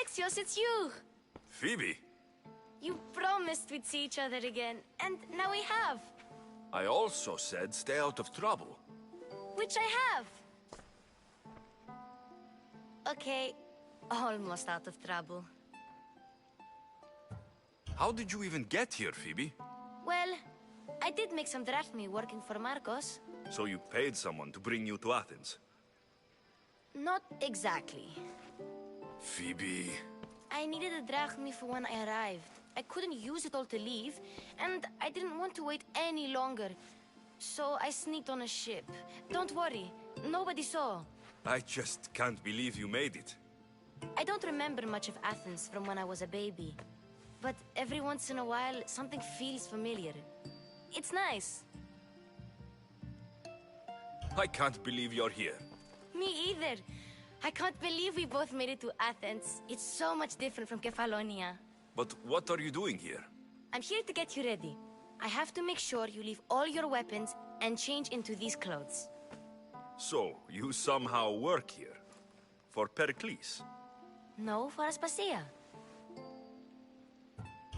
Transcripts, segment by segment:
Alexios, it's you! Phoebe? You promised we'd see each other again, and now we have. I also said stay out of trouble. Which I have. Okay, almost out of trouble. How did you even get here, Phoebe? Well, I did make some drachmi working for Marcos. So you paid someone to bring you to Athens? Not exactly. Phoebe... I needed a drachmi for when I arrived. I couldn't use it all to leave, and I didn't want to wait any longer. So I sneaked on a ship. Don't worry, nobody saw. I just can't believe you made it. I don't remember much of Athens from when I was a baby. But every once in a while, something feels familiar. It's nice. I can't believe you're here. Me either. I can't believe we both made it to Athens. It's so much different from Kefalonia. But what are you doing here? I'm here to get you ready. I have to make sure you leave all your weapons and change into these clothes. So, you somehow work here? For Pericles? No, for Aspasia.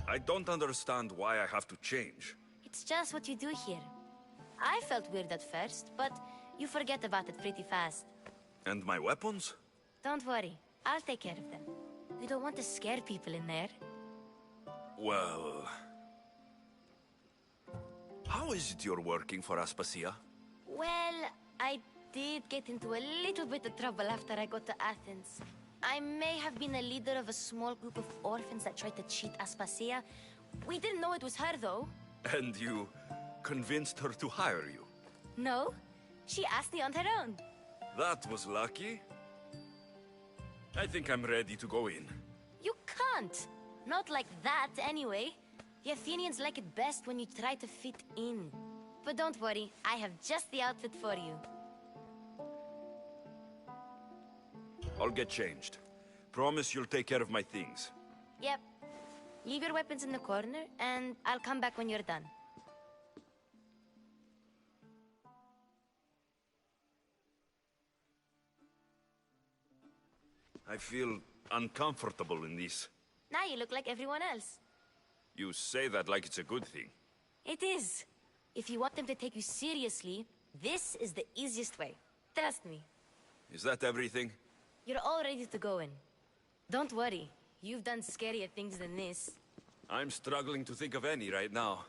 I don't understand why I have to change. It's just what you do here. I felt weird at first, but you forget about it pretty fast. And my weapons? Don't worry, I'll take care of them. We don't want to scare people in there. Well... How is it you're working for Aspasia? Well, I did get into a little bit of trouble after I got to Athens. I may have been a leader of a small group of orphans that tried to cheat Aspasia. We didn't know it was her, though. And you convinced her to hire you? No, she asked me on her own. That was lucky. I think I'm ready to go in. You can't. Not like that, anyway. The Athenians like it best when you try to fit in. But don't worry, I have just the outfit for you. I'll get changed. Promise you'll take care of my things. Yep. Leave your weapons in the corner, and I'll come back when you're done. I feel uncomfortable in this. Now you look like everyone else. You say that like it's a good thing. It is. If you want them to take you seriously, this is the easiest way. Trust me. Is that everything? You're all ready to go in. Don't worry. You've done scarier things than this. I'm struggling to think of any right now.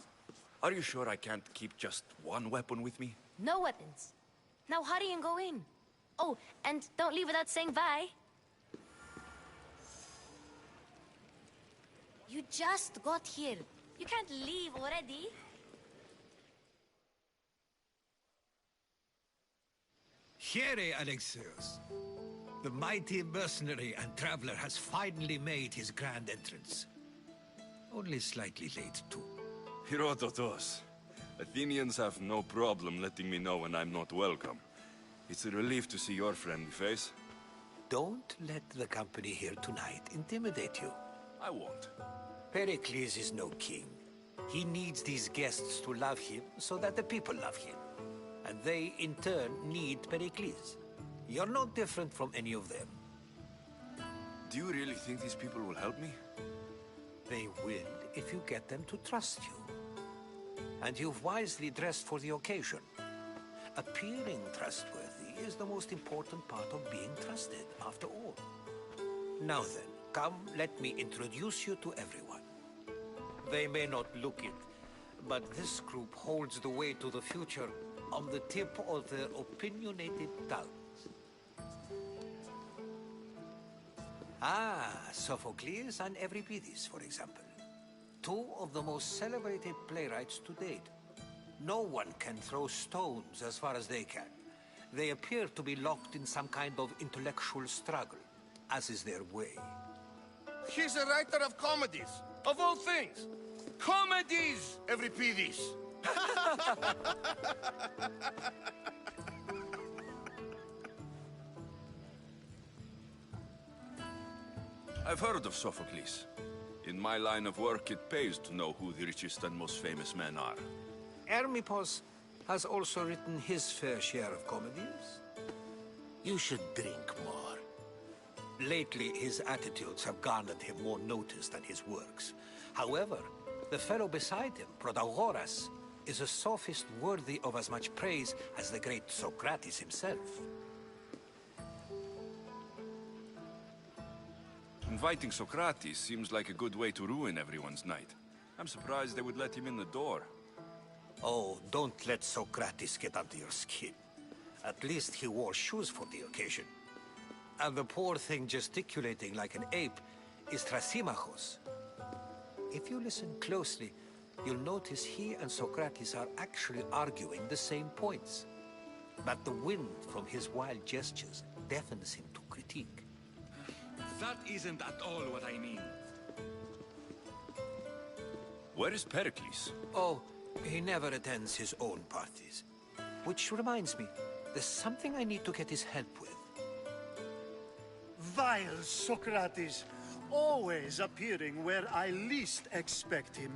Are you sure I can't keep just one weapon with me? No weapons. Now hurry and go in. Oh, and don't leave without saying bye. You just got here. You can't leave already. Here, Alexios. The mighty mercenary and traveler has finally made his grand entrance. Only slightly late, too. Herodotus. Athenians have no problem letting me know when I'm not welcome. It's a relief to see your friendly face. Don't let the company here tonight intimidate you. I won't. Pericles is no king. He needs these guests to love him so that the people love him. And they, in turn, need Pericles. You're no different from any of them. Do you really think these people will help me? They will if you get them to trust you. And you've wisely dressed for the occasion. Appearing trustworthy is the most important part of being trusted, after all. Now then, come, let me introduce you to everyone. They may not look it, but this group holds the way to the future on the tip of their opinionated tongues. Sophocles and Euripides, for example. Two of the most celebrated playwrights to date. No one can throw stones as far as they can. They appear to be locked in some kind of intellectual struggle, as is their way. He's a writer of comedies, of all things. Comedies, Euripides. I've heard of Sophocles. In my line of work, it pays to know who the richest and most famous men are. Hermippos has also written his fair share of comedies. You should drink more. Lately, his attitudes have garnered him more notice than his works. However, the fellow beside him, Protagoras, is a sophist worthy of as much praise as the great Socrates himself. Inviting Socrates seems like a good way to ruin everyone's night. I'm surprised they would let him in the door. Oh, don't let Socrates get under your skin. At least he wore shoes for the occasion. And the poor thing gesticulating like an ape is Thrasymachos. If you listen closely, you'll notice he and Socrates are actually arguing the same points. But the wind from his wild gestures deafens him to critique. That isn't at all what I mean. Where is Pericles? Oh, he never attends his own parties. Which reminds me, there's something I need to get his help with. Vile Socrates, always appearing where I least expect him.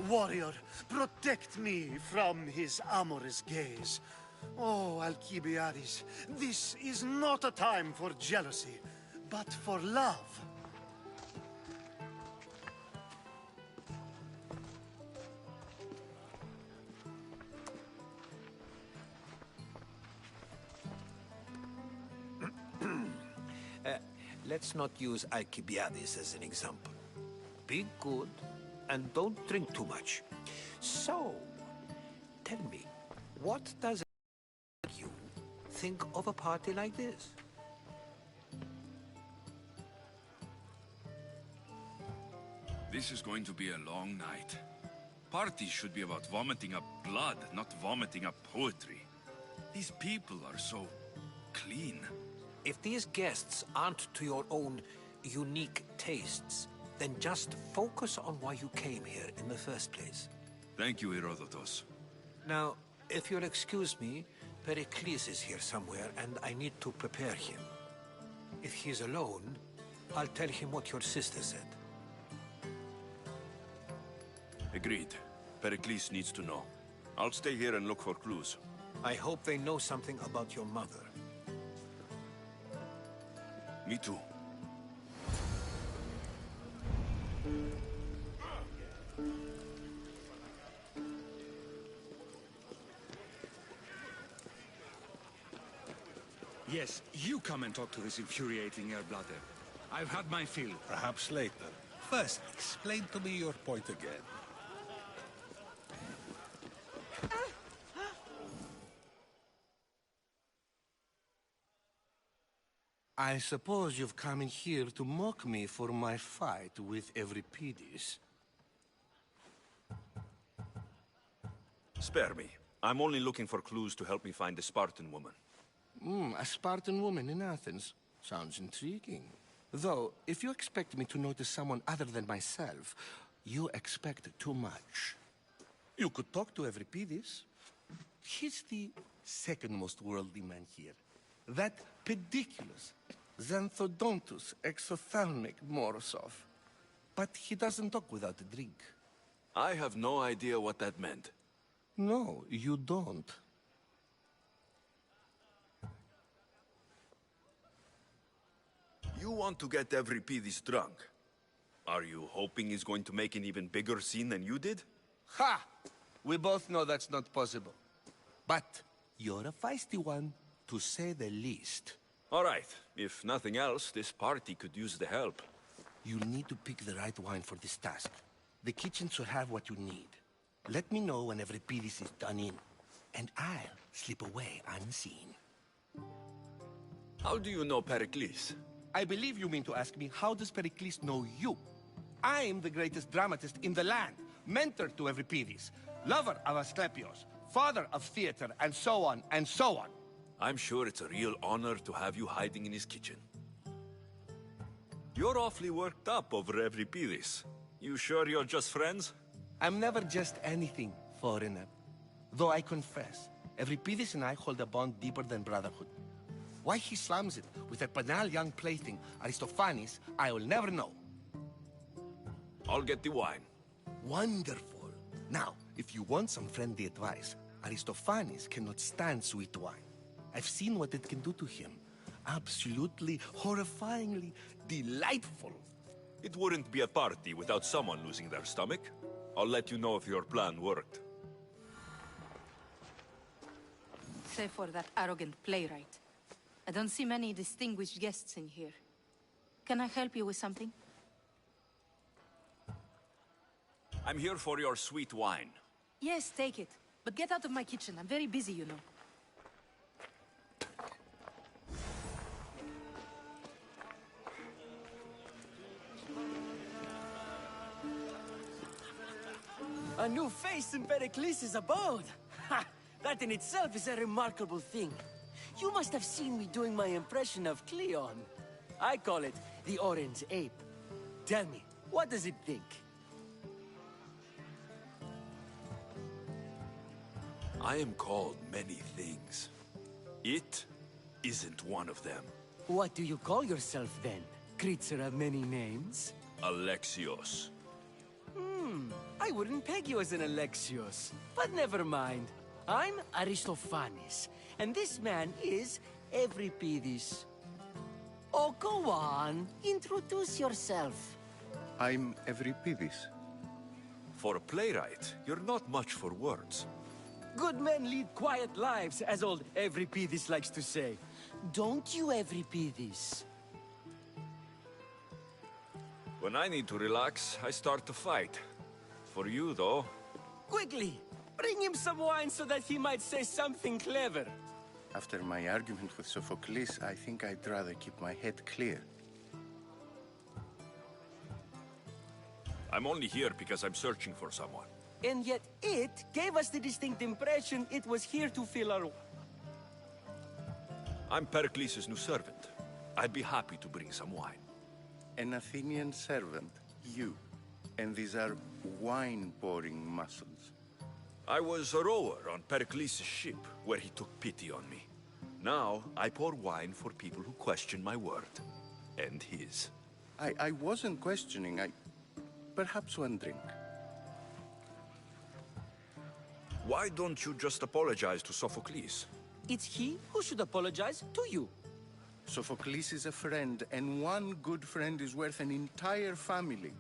Warrior, protect me from his amorous gaze. Oh, Alcibiades, this is not a time for jealousy, but for love. Let's not use Alcibiades as an example. Be good, and don't drink too much. So, tell me, what does you think of a party like this? This is going to be a long night. Parties should be about vomiting up blood, not vomiting up poetry. These people are so clean. If these guests aren't to your own unique tastes, then just focus on why you came here in the first place. Thank you, Herodotus. Now, if you'll excuse me, Pericles is here somewhere, and I need to prepare him. If he's alone, I'll tell him what your sister said. Agreed. Pericles needs to know. I'll stay here and look for clues. I hope they know something about your mother. Me too. Yes, you come and talk to this infuriating air-blooder. I've had my fill. Perhaps later. First, explain to me your point again. I suppose you've come in here to mock me for my fight with Euripides. Spare me. I'm only looking for clues to help me find the Spartan woman. A Spartan woman in Athens. Sounds intriguing. Though, if you expect me to notice someone other than myself, you expect too much. You could talk to Euripides. He's the second most worldly man here. That pediculous, xanthodontus, exophthalmic Morosov. But he doesn't talk without a drink. I have no idea what that meant. No, you don't. You want to get Euripides drunk. Are you hoping he's going to make an even bigger scene than you did? Ha! We both know that's not possible. But you're a feisty one, to say the least. All right. If nothing else, this party could use the help. You need to pick the right wine for this task. The kitchen should have what you need. Let me know when Euripides is done in, and I'll slip away unseen. How do you know Pericles? I believe you mean to ask me, how does Pericles know you? I'm the greatest dramatist in the land, mentor to Euripides, lover of Asclepios, father of theater, and so on, and so on. I'm sure it's a real honor to have you hiding in his kitchen. You're awfully worked up over Euripides. You sure you're just friends? I'm never just anything, foreigner. Though I confess, Euripides and I hold a bond deeper than brotherhood. Why he slams it with a banal young plaything, Aristophanes, I will never know. I'll get the wine. Wonderful. Now, if you want some friendly advice, Aristophanes cannot stand sweet wine. I've seen what it can do to him. absolutely, horrifyingly delightful. It wouldn't be a party without someone losing their stomach. I'll let you know if your plan worked. Save for that arrogant playwright. I don't see many distinguished guests in here. Can I help you with something? I'm here for your sweet wine. Yes, take it. But get out of my kitchen. I'm very busy, you know. A new face in Pericles' abode! Ha! That in itself is a remarkable thing. You must have seen me doing my impression of Cleon. I call it the Orange Ape. Tell me, what does it think? I am called many things. It isn't one of them. What do you call yourself then? Creature of many names? Alexios. I wouldn't peg you as an Alexios, but never mind. I'm Aristophanes, and this man is Euripides. Oh, go on. Introduce yourself. I'm Euripides. For a playwright, you're not much for words. Good men lead quiet lives, as old Euripides likes to say. Don't you, Euripides? When I need to relax, I start to fight. For you, though... Quickly! Bring him some wine so that he might say something clever. After my argument with Sophocles, I think I'd rather keep my head clear. I'm only here because I'm searching for someone. And yet it gave us the distinct impression it was here to fill our... I'm Pericles' new servant. I'd be happy to bring some wine. An Athenian servant, you. And these are wine-pouring muscles. I was a rower on Pericles' ship, where he took pity on me. Now, I pour wine for people who question my word. And his. I wasn't questioning, perhaps one drink. Why don't you just apologize to Sophocles? It's he who should apologize to you. Sophocles is a friend, and one good friend is worth an entire family.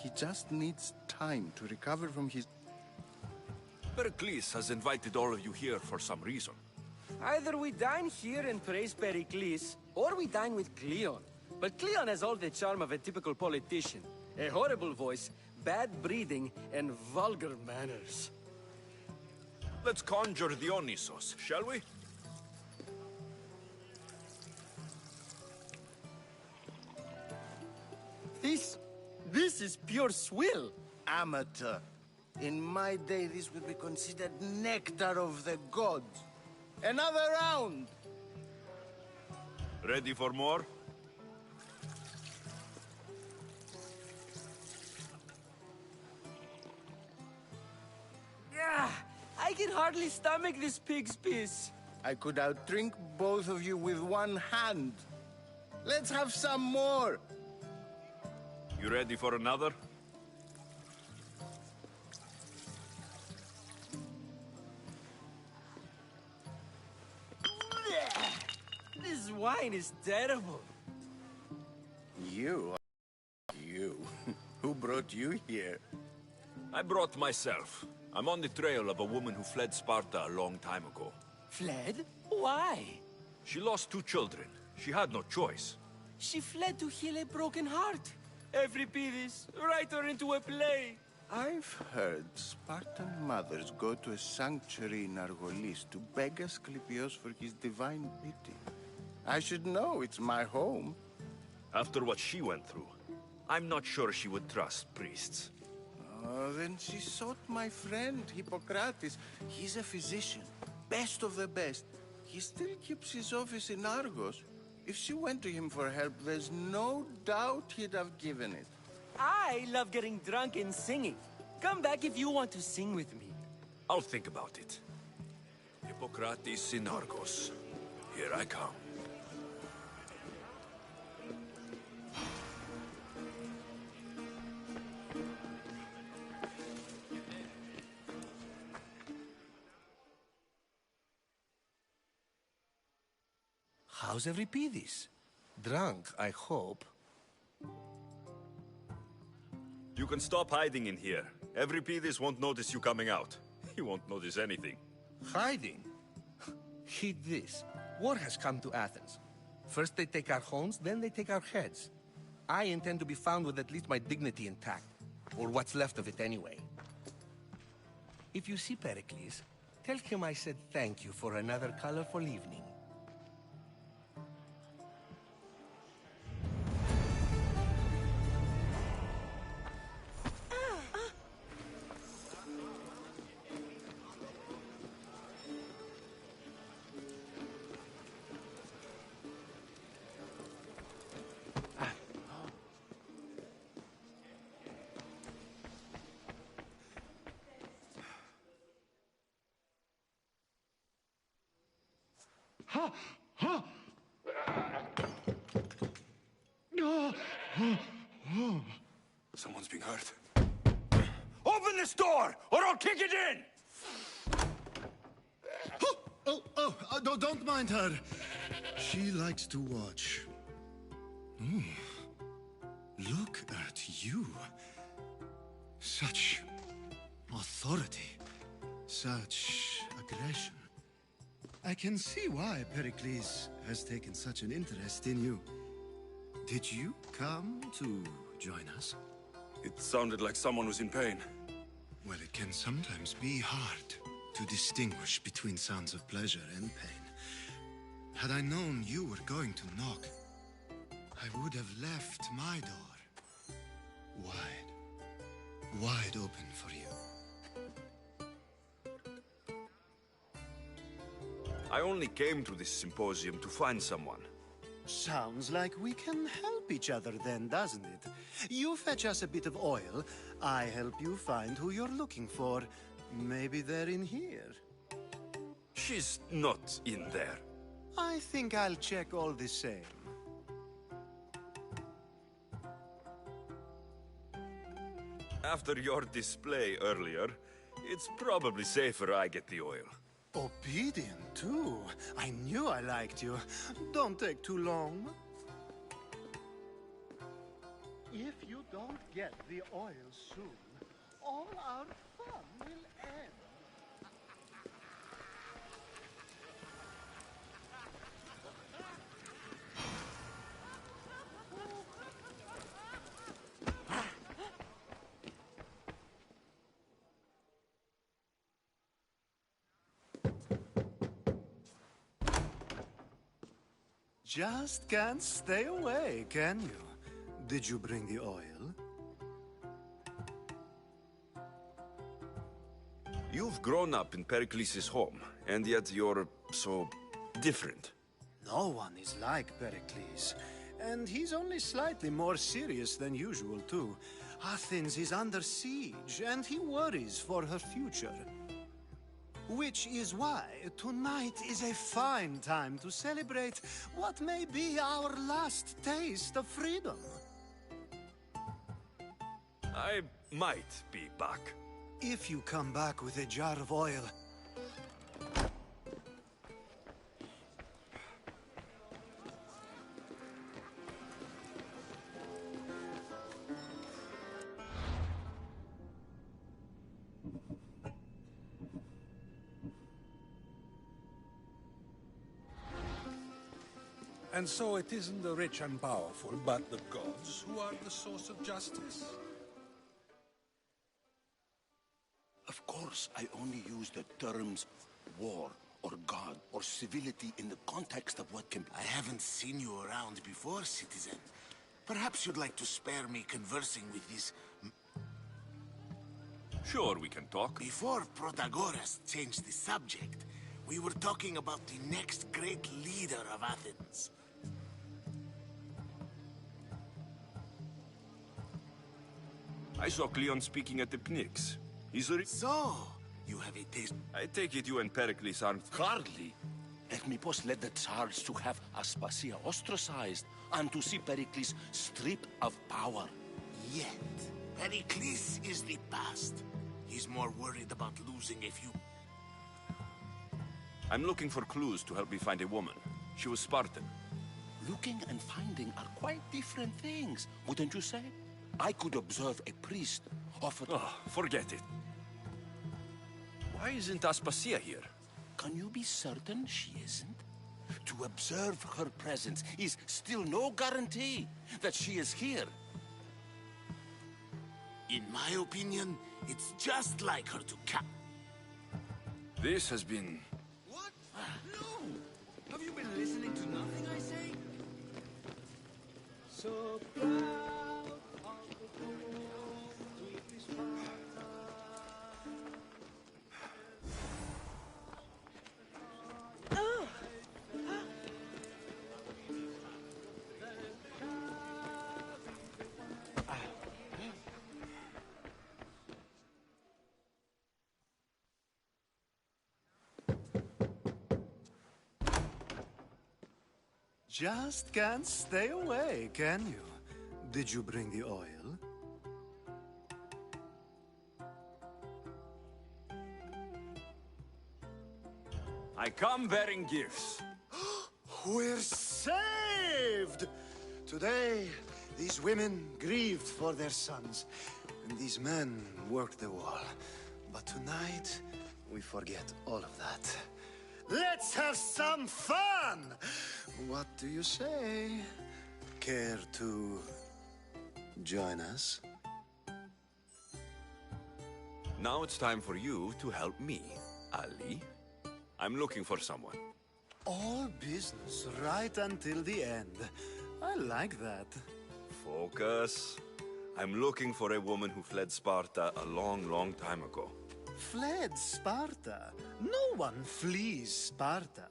He just needs time to recover from his... Pericles has invited all of you here for some reason. Either we dine here and praise Pericles, or we dine with Cleon. But Cleon has all the charm of a typical politician. A horrible voice, bad breeding, and vulgar manners. Let's conjure Dionysos, shall we? This is pure swill. Amateur. In my day, this would be considered nectar of the gods. Another round! Ready for more? I can hardly stomach this pig's piss. I could outdrink both of you with one hand. Let's have some more! You ready for another? This wine is terrible. You? Who brought you here? I brought myself. I'm on the trail of a woman who fled Sparta a long time ago. Fled? Why? She lost 2 children. She had no choice. She fled to heal a broken heart. Euripides, write her into a play. I've heard Spartan mothers go to a sanctuary in Argolis to beg Asclepios for his divine pity. I should know, it's my home. After what she went through, I'm not sure she would trust priests. Oh, then she sought my friend, Hippocrates. He's a physician, best of the best. He still keeps his office in Argos. If she went to him for help, there's no doubt he'd have given it. I love getting drunk and singing. Come back if you want to sing with me. I'll think about it. Hippocrates in Argos. Here I come. How's Euripides? Drunk, I hope. You can stop hiding in here. Euripides won't notice you coming out. He won't notice anything. Hiding? Heed this. War has come to Athens. First they take our homes, then they take our heads. I intend to be found with at least my dignity intact. Or what's left of it anyway. If you see Pericles, tell him I said thank you for another colorful evening. Someone's being hurt. Open this door, or I'll kick it in! No, don't mind her. She likes to watch. Look at you. Such authority. Such aggression. I can see why Pericles has taken such an interest in you. Did you come to join us? It sounded like someone was in pain. Well, it can sometimes be hard to distinguish between sounds of pleasure and pain. Had I known you were going to knock, I would have left my door wide open for you. I only came to this symposium to find someone. Sounds like we can help each other then, doesn't it? You fetch us a bit of oil, I help you find who you're looking for. Maybe they're in here. She's not in there. I think I'll check all the same. After your display earlier, it's probably safer I get the oil. Obedient, too. I knew I liked you. Don't take too long. If you don't get the oil soon, all our fun will end. Just can't stay away, can you? Did you bring the oil? You've grown up in Pericles' home, and yet you're so different. No one is like Pericles. And he's only slightly more serious than usual, too. Athens is under siege, and he worries for her future. Which is why tonight is a fine time to celebrate what may be our last taste of freedom. I might be back. If you come back with a jar of oil. And so it isn't the rich and powerful, but the gods who are the source of justice? Of course, I only use the terms war, or god, or civility in the context of what can be... I haven't seen you around before, citizen. Perhaps you'd like to spare me conversing with this... Sure, we can talk. Before Protagoras changed the subject, we were talking about the next great leader of Athens. I saw Cleon speaking at the Pnyx. He's a... So, you have a taste... I take it you and Pericles aren't... Hardly. Hermippos led the Tsars to have Aspasia ostracized, and to see Pericles stripped of power. Yet, Pericles is the past. He's more worried about losing a few... I'm looking for clues to help me find a woman. She was Spartan. Looking and finding are quite different things, wouldn't you say? I could observe a priest offer... Oh, forget it. Why isn't Aspasia here? Can you be certain she isn't? To observe her presence is still no guarantee that she is here. In my opinion, it's just like her to cap. This has been... What? No! Have you been listening to nothing I say? So proud of the gold we Sparta. Just can't stay away, can you? Did you bring the oil? I come bearing gifts. We're saved! Today, these women grieved for their sons, and these men worked the wall. But tonight, we forget all of that. Let's have some fun! What do you say? Care to join us? Now it's time for you to help me, Ali. I'm looking for someone. All business right until the end. I like that. Focus. I'm looking for a woman who fled Sparta a long, long time ago. Fled Sparta? No one flees Sparta.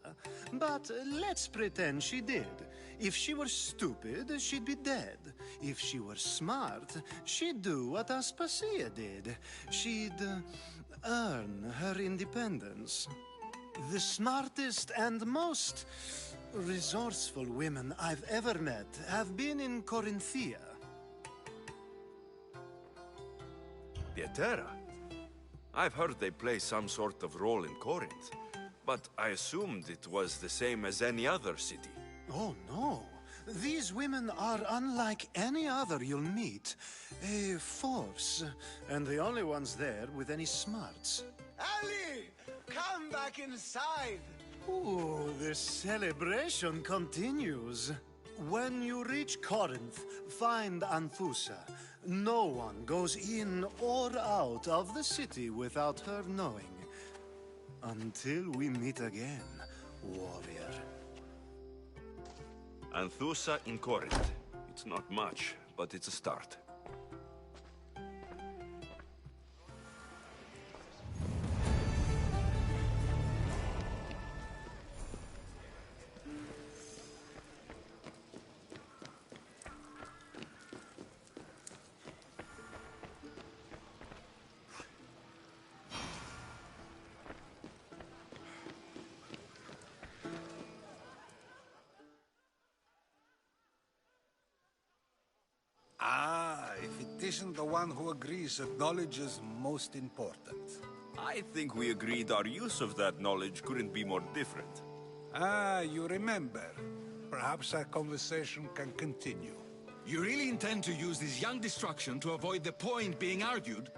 But let's pretend she did. If she were stupid, she'd be dead. If she were smart, she'd do what Aspasia did. She'd earn her independence. The smartest and most resourceful women I've ever met have been in Corinthia. Pietera? I've heard they play some sort of role in Corinth, but I assumed it was the same as any other city. Oh, no. These women are unlike any other you'll meet. A force, and the only ones there with any smarts. Ali! Come back inside! Ooh, the celebration continues. When you reach Corinth, find Anthusa. No one goes in or out of the city without her knowing. Until we meet again, warrior. Anthusa in Corinth. It's not much, but it's a start. If it isn't the one who agrees that knowledge is most important. I think we agreed our use of that knowledge couldn't be more different. You remember. Perhaps our conversation can continue. You really intend to use this young destruction to avoid the point being argued?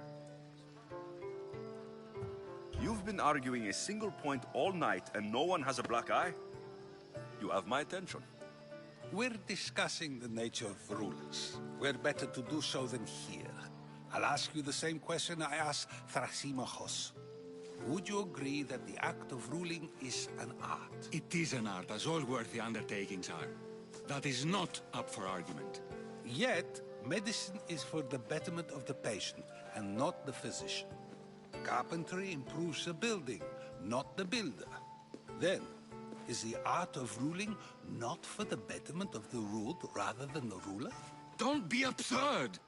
You've been arguing a single point all night and no one has a black eye? You have my attention. We're discussing the nature of rulers. Where better to do so than here? I'll ask you the same question I asked Thrasymachos. Would you agree that the act of ruling is an art? It is an art, as all worthy undertakings are. That is not up for argument. Yet, medicine is for the betterment of the patient, and not the physician. Carpentry improves the building, not the builder. Then, is the art of ruling not for the betterment of the ruled rather than the ruler? Don't be absurd!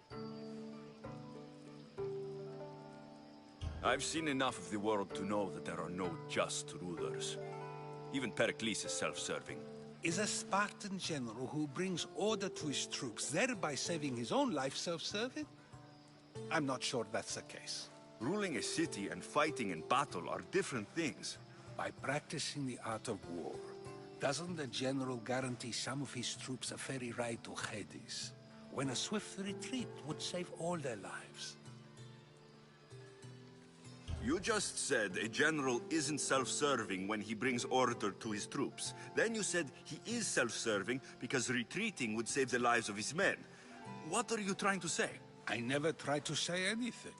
I've seen enough of the world to know that there are no just rulers. Even Pericles is self-serving. Is a Spartan general who brings order to his troops, thereby saving his own life, self-serving? I'm not sure that's the case. Ruling a city and fighting in battle are different things. By practicing the art of war, Doesn't the general guarantee some of his troops a ferry ride to Hades, when a swift retreat would save all their lives? You just said a general isn't self-serving when he brings order to his troops. Then you said he is self-serving because retreating would save the lives of his men. What are you trying to say? I never tried to say anything.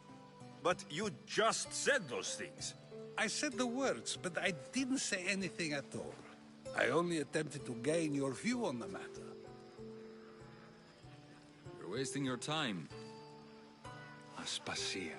But you just said those things. I said the words, but I didn't say anything at all. I only attempted to gain your view on the matter. You're wasting your time. Aspasia.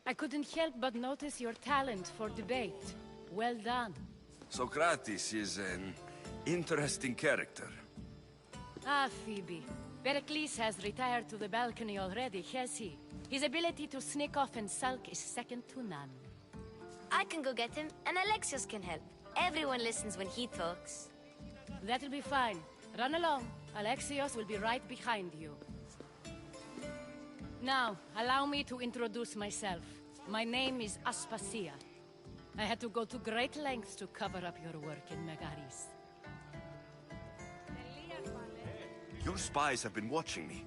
I couldn't help but notice your talent for debate. Well done. Socrates is an interesting character. Ah, Phoebe. Pericles has retired to the balcony already, has he? His ability to sneak off and sulk is second to none. I can go get him, and Alexios can help. Everyone listens when he talks. That'll be fine. Run along. Alexios will be right behind you. Now, allow me to introduce myself. My name is Aspasia. I had to go to great lengths to cover up your work in Megaris. Your spies have been watching me.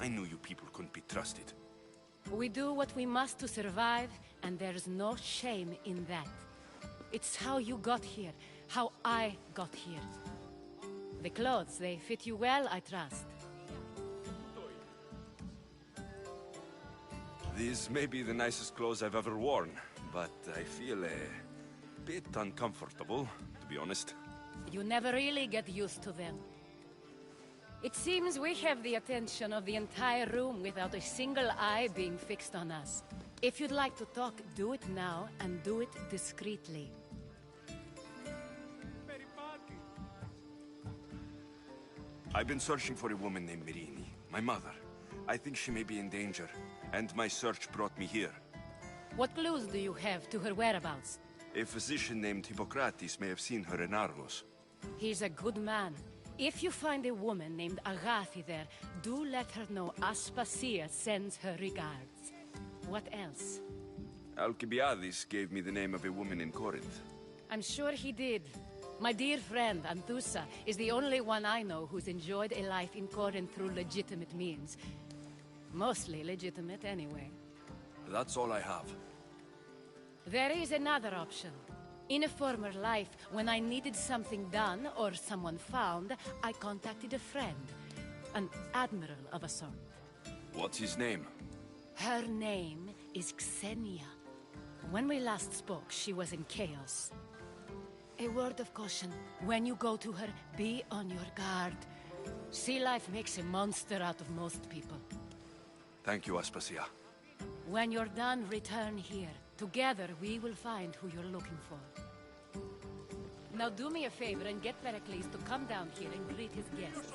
I knew you people couldn't be trusted. We do what we must to survive, and there's no shame in that. It's how you got here, how I got here. The clothes, they fit you well, I trust. These may be the nicest clothes I've ever worn, but I feel a bit uncomfortable, to be honest. You never really get used to them. It seems we have the attention of the entire room without a single eye being fixed on us. If you'd like to talk, do it now, and do it discreetly. I've been searching for a woman named Mirini, my mother. I think she may be in danger, and my search brought me here. What clues do you have to her whereabouts? A physician named Hippocrates may have seen her in Argos. He's a good man. If you find a woman named Agathi there, do let her know Aspasia sends her regards. What else? Alcibiades gave me the name of a woman in Corinth. I'm sure he did. My dear friend, Anthusa, is the only one I know who's enjoyed a life in Corinth through legitimate means. Mostly legitimate, anyway. That's all I have. There is another option. In a former life, when I needed something done or someone found, I contacted a friend. An admiral of a sort. What's his name? Her name is Xenia. When we last spoke, she was in chaos. A word of caution. When you go to her, be on your guard. Sea life makes a monster out of most people. Thank you, Aspasia. When you're done, return here. Together, we will find who you're looking for. Now do me a favor and get Pericles to come down here and greet his guests.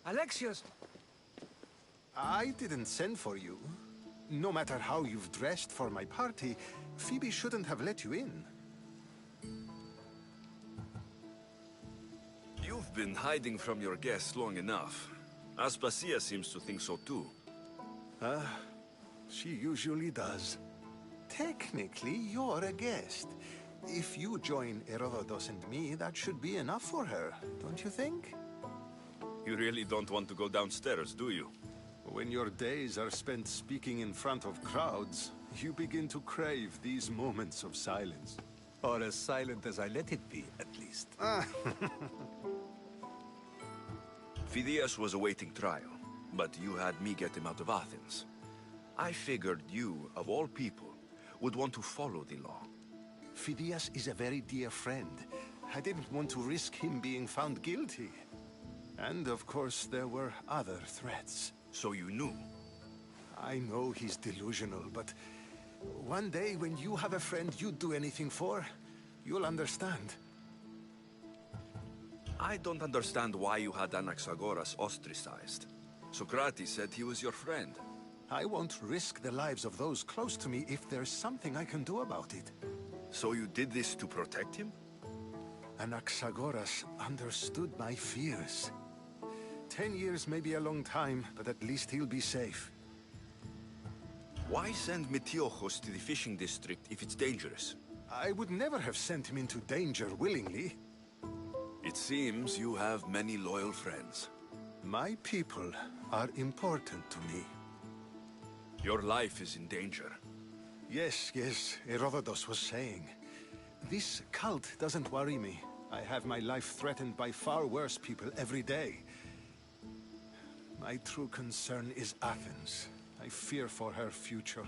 Alexios! I didn't send for you. No matter how you've dressed for my party, Phoebe shouldn't have let you in. You've been hiding from your guests long enough. Aspasia seems to think so too. She usually does. Technically, you're a guest. If you join Herodotus and me, that should be enough for her, don't you think? You really don't want to go downstairs, do you? When your days are spent speaking in front of crowds, you begin to crave these moments of silence. Or as silent as I let it be, at least. Phidias was awaiting trial, but you had me get him out of Athens. I figured you, of all people, would want to follow the law. Phidias is a very dear friend. I didn't want to risk him being found guilty. And of course, there were other threats. So you knew? I know he's delusional, but one day when you have a friend you'd do anything for, you'll understand. I don't understand why you had Anaxagoras ostracized. Socrates said he was your friend. I won't risk the lives of those close to me if there's something I can do about it. So you did this to protect him? Anaxagoras understood my fears. 10 years may be a long time, but at least he'll be safe. Why send Metiochos to the fishing district if it's dangerous? I would never have sent him into danger willingly. It seems you have many loyal friends. My people are important to me. Your life is in danger. Yes, Herodotus was saying. This cult doesn't worry me. I have my life threatened by far worse people every day. My true concern is Athens. I fear for her future.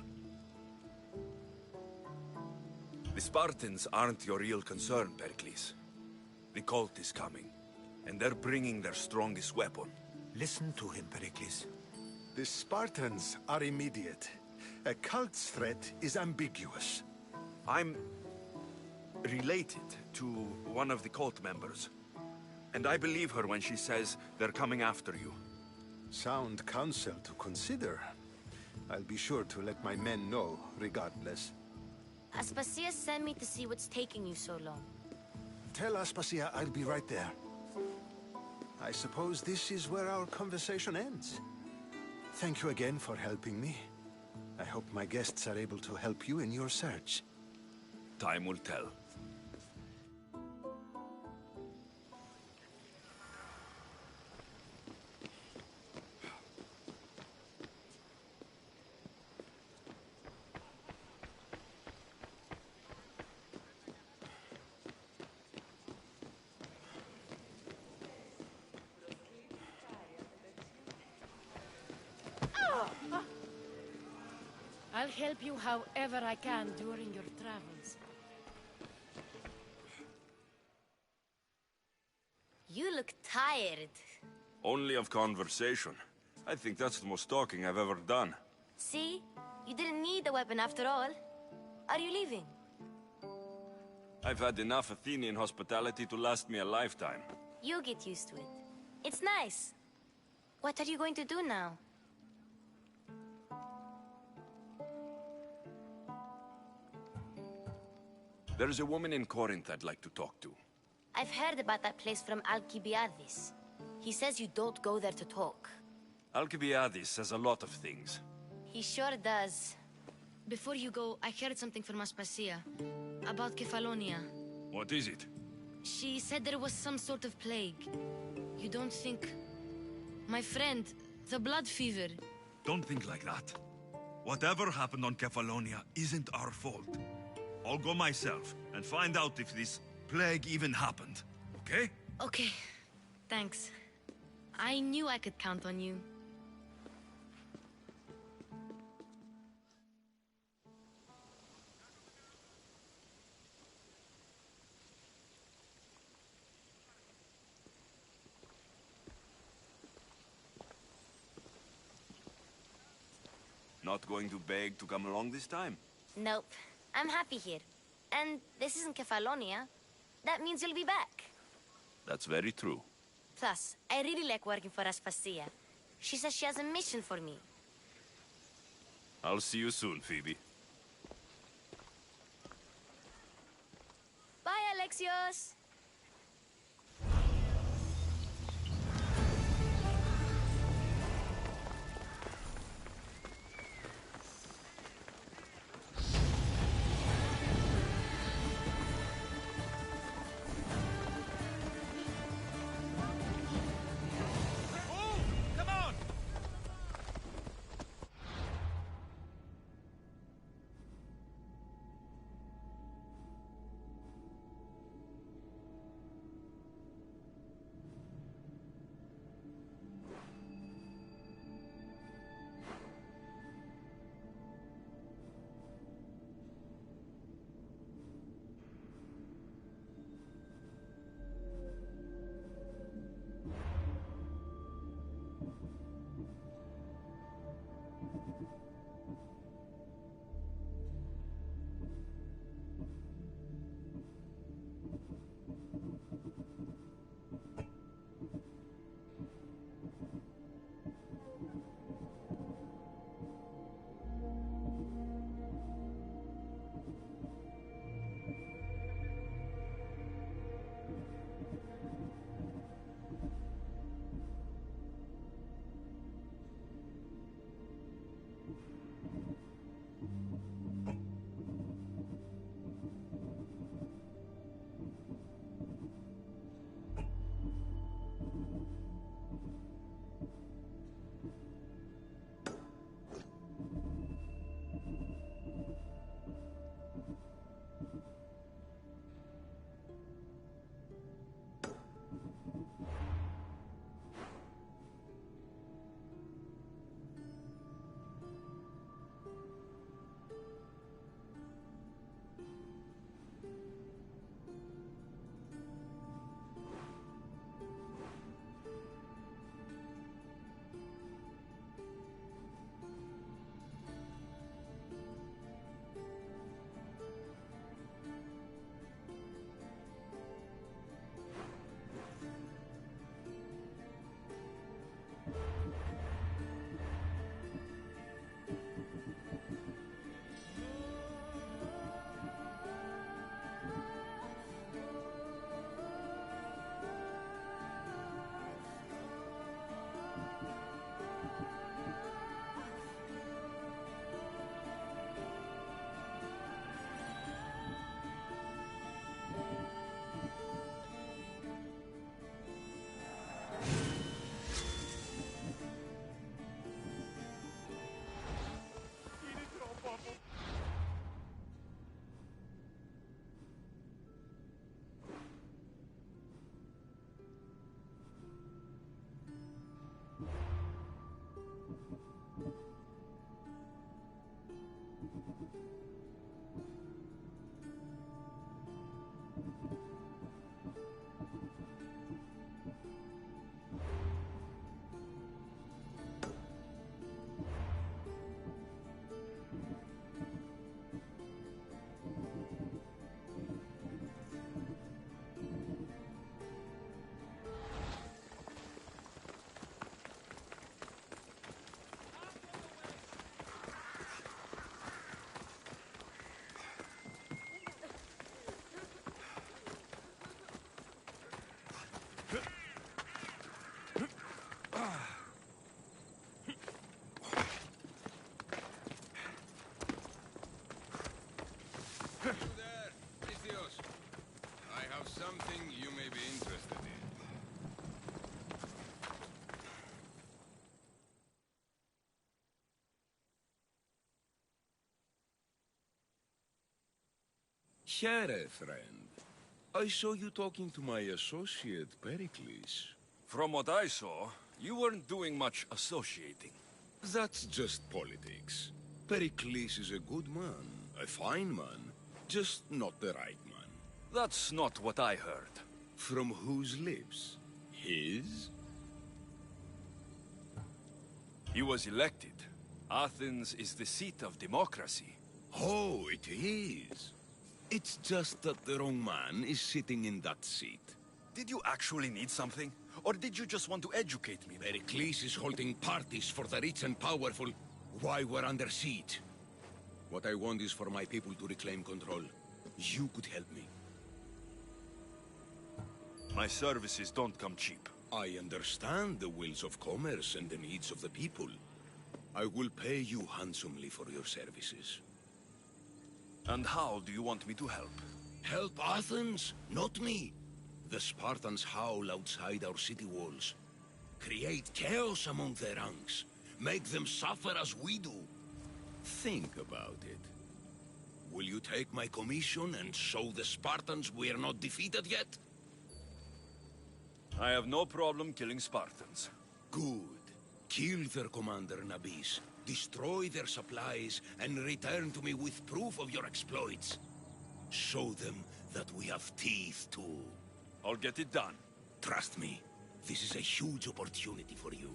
The Spartans aren't your real concern, Pericles. The cult is coming, and they're bringing their strongest weapon. Listen to him, Pericles. The Spartans are immediate. A cult's threat is ambiguous. I'm related to one of the cult members, and I believe her when she says they're coming after you. Sound counsel to consider. I'll be sure to let my men know, regardless. Aspasia sent me to see what's taking you so long. Tell Aspasia I'll be right there. I suppose this is where our conversation ends. Thank you again for helping me. I hope my guests are able to help you in your search. Time will tell. I'll help you however I can during your travels. You look tired. Only of conversation. I think that's the most talking I've ever done. See? You didn't need the weapon after all. Are you leaving? I've had enough Athenian hospitality to last me a lifetime. You'll get used to it. It's nice. What are you going to do now? There's a woman in Corinth I'd like to talk to. I've heard about that place from Alcibiades. He says you don't go there to talk. Alcibiades says a lot of things. He sure does. Before you go, I heard something from Aspasia. About Kefalonia. What is it? She said there was some sort of plague. You don't think... My friend, the blood fever. Don't think like that. Whatever happened on Kefalonia isn't our fault. I'll go myself and find out if this plague even happened, okay? Okay, thanks. I knew I could count on you. Not going to beg to come along this time? Nope. I'm happy here. And this isn't Kefalonia. That means you'll be back. That's very true. Plus, I really like working for Aspasia. She says she has a mission for me. I'll see you soon, Phoebe. Bye, Alexios! Something you may be interested in. Here, friend. I saw you talking to my associate, Pericles. From what I saw, you weren't doing much associating. That's just politics. Pericles is a good man, a fine man, just not the right man. That's not what I heard. From whose lips? His? He was elected. Athens is the seat of democracy. Oh, it is. It's just that the wrong man is sitting in that seat. Did you actually need something? Or did you just want to educate me? Pericles is holding parties for the rich and powerful while we're under siege. What I want is for my people to reclaim control. You could help me. My services don't come cheap. I understand the wills of commerce and the needs of the people. I will pay you handsomely for your services. And how do you want me to help? Help Athens, not me. The Spartans howl outside our city walls. Create chaos among their ranks. Make them suffer as we do. Think about it. Will you take my commission and show the Spartans we are not defeated yet? I have no problem killing Spartans. Good. Kill their commander Nabis, destroy their supplies, and return to me with proof of your exploits. Show them that we have teeth too. I'll get it done. Trust me, this is a huge opportunity for you.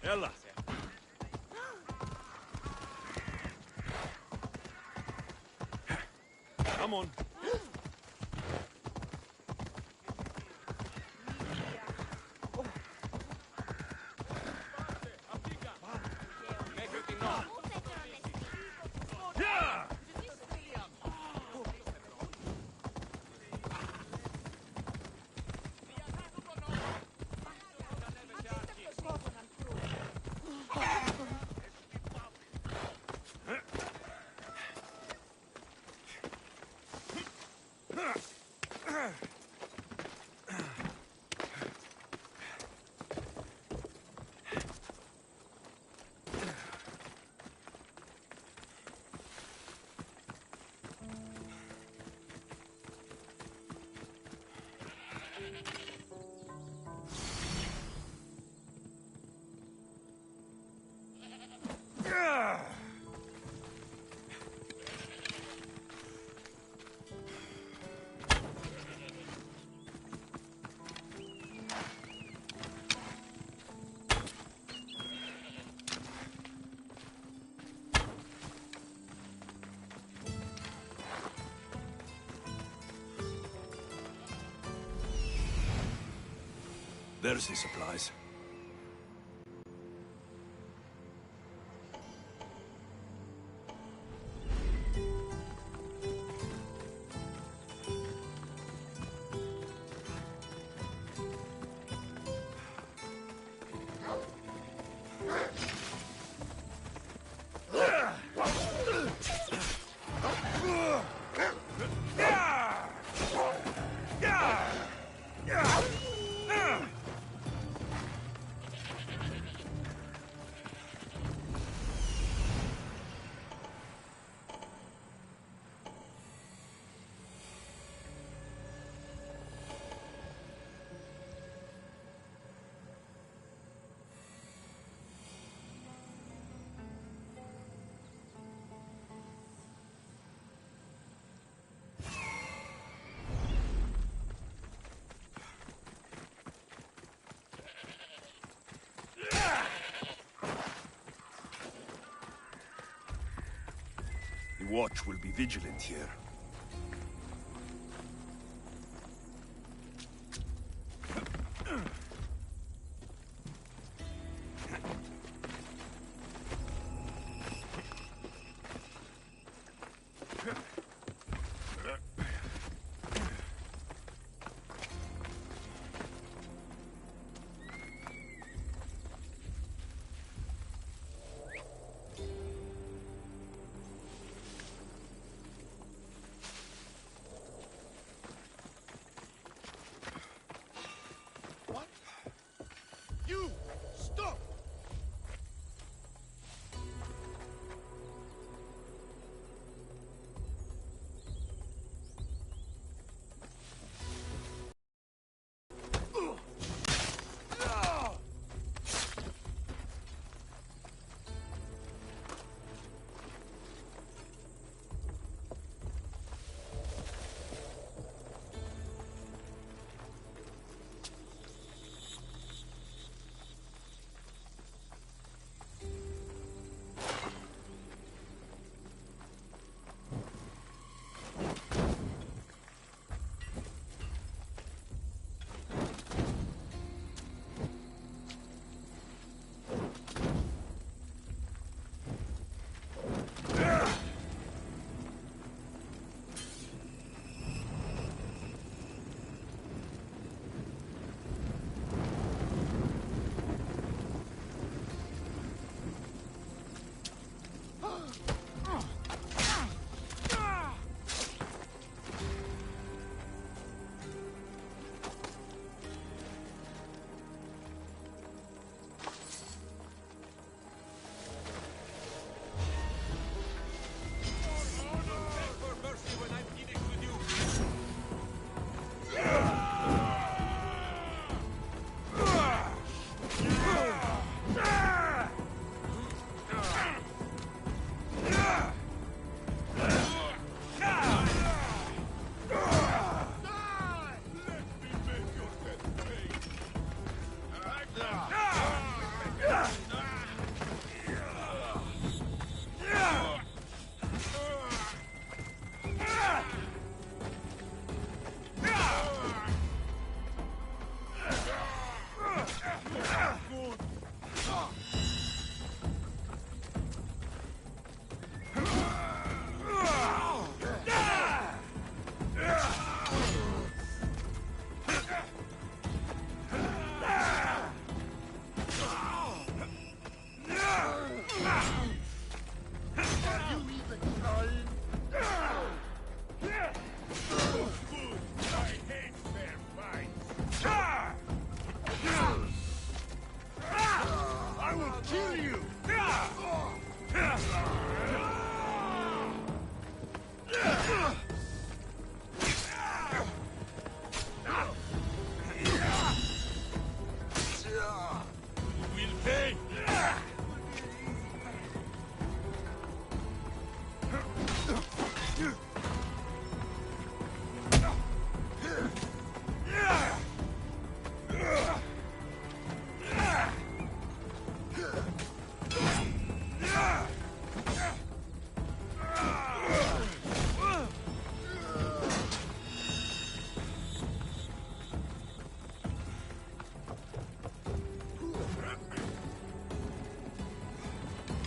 Ella! Come on. There's the supplies. The watch will be vigilant here. will kill you! Will pay!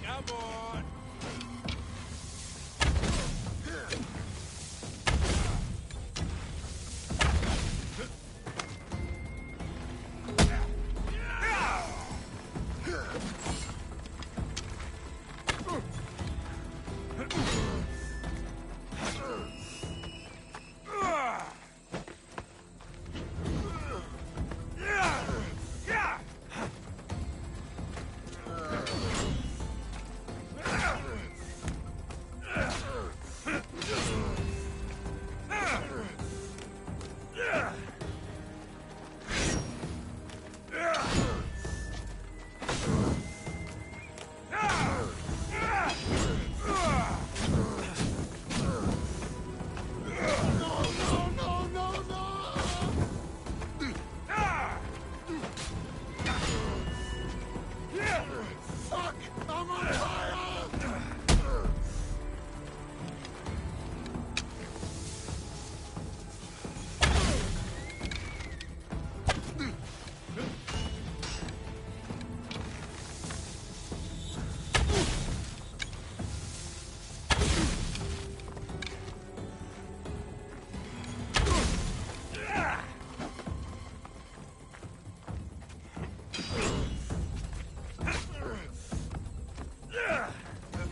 Come on!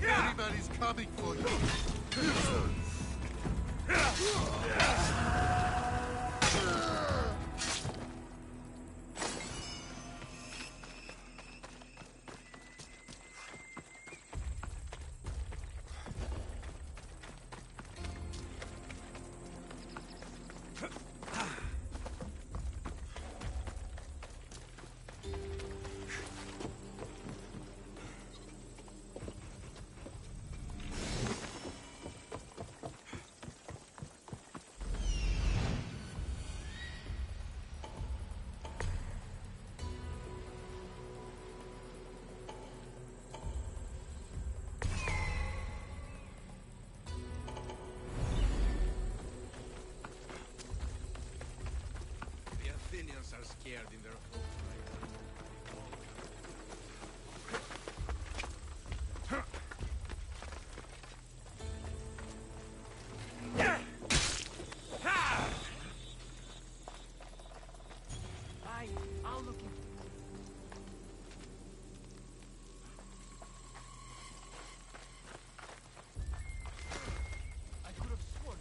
Everybody's coming for you. The Athenians are scared in their home. I'll look in. I could have sworn.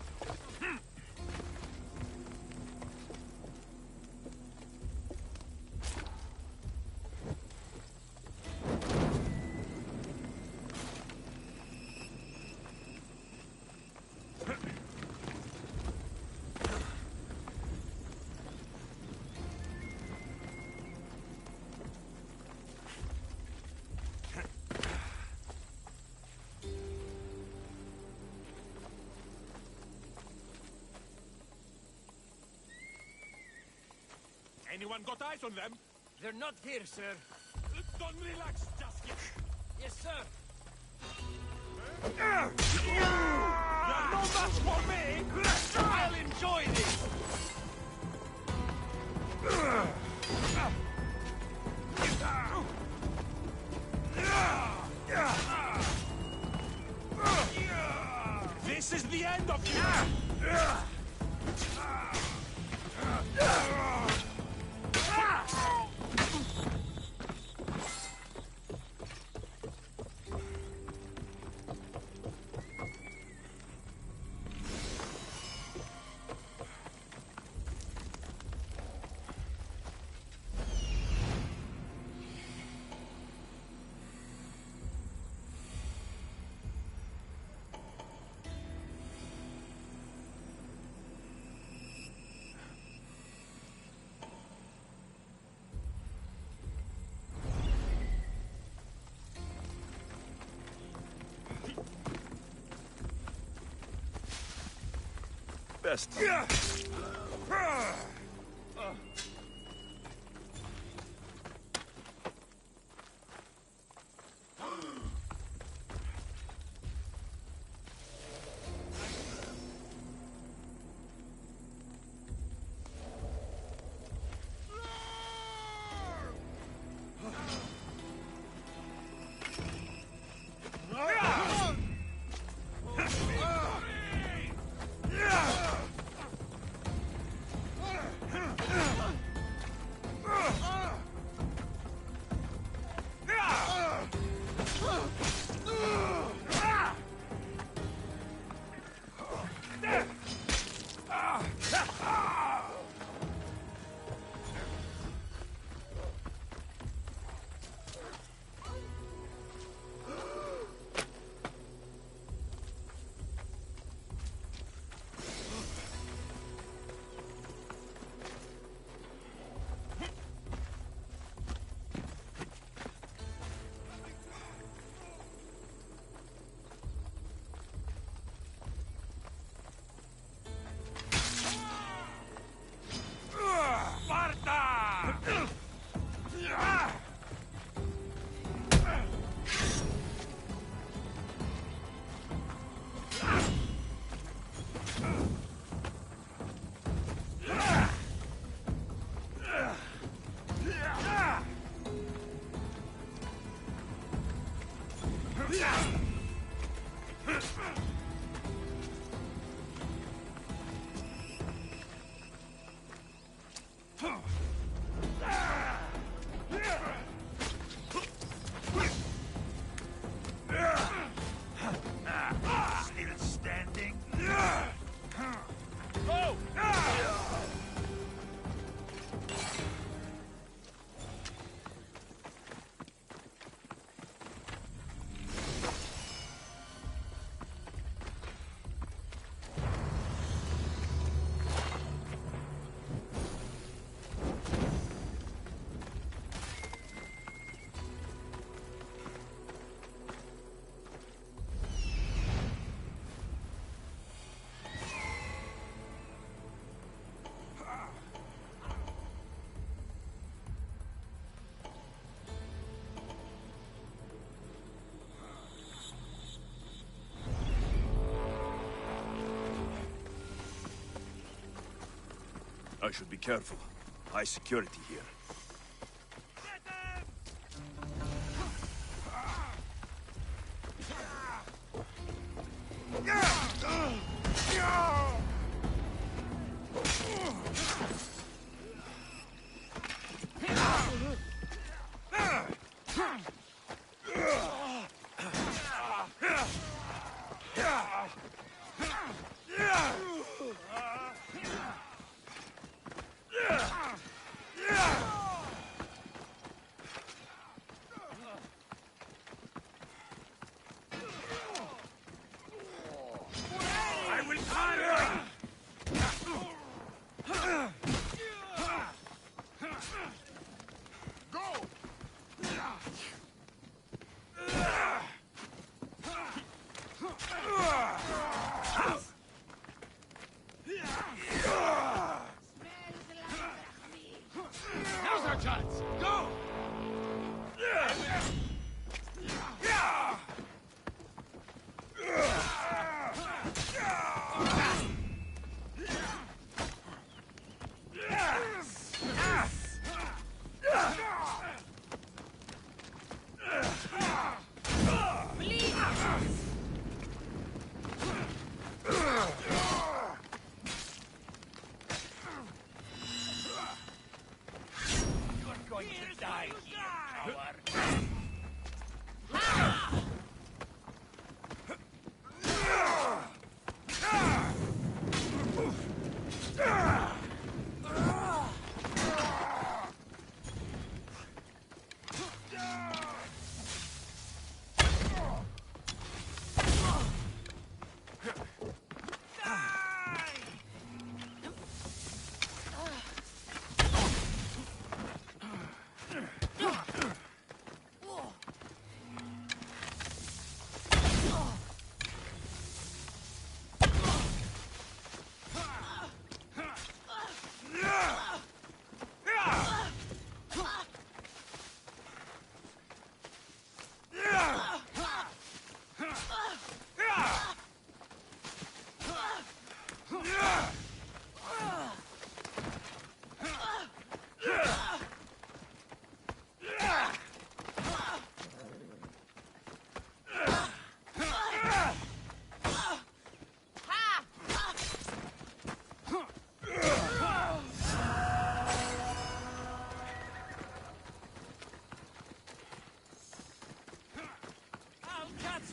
Anyone got eyes on them? They're not here, sir. Don't relax just yet. Yes, sir. You're no match for me! I'll enjoy this! This is the end of you! test. Still standing? Go! I should be careful. High security here. Yeah!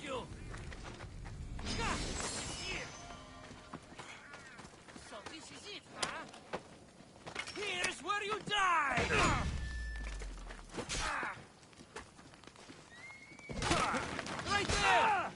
you! So this is it, huh? Here's where you die! Right there!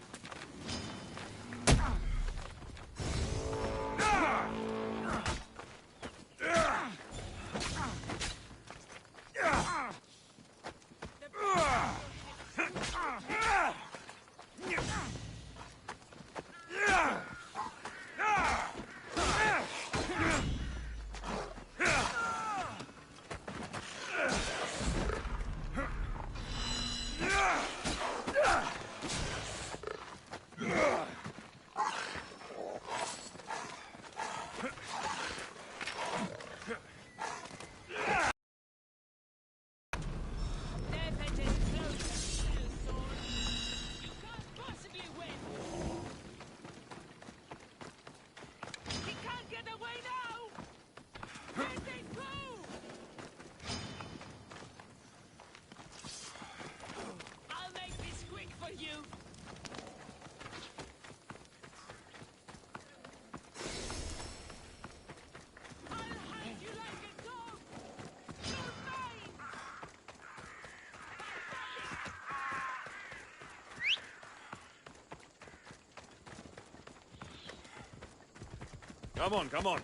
Come on, come on.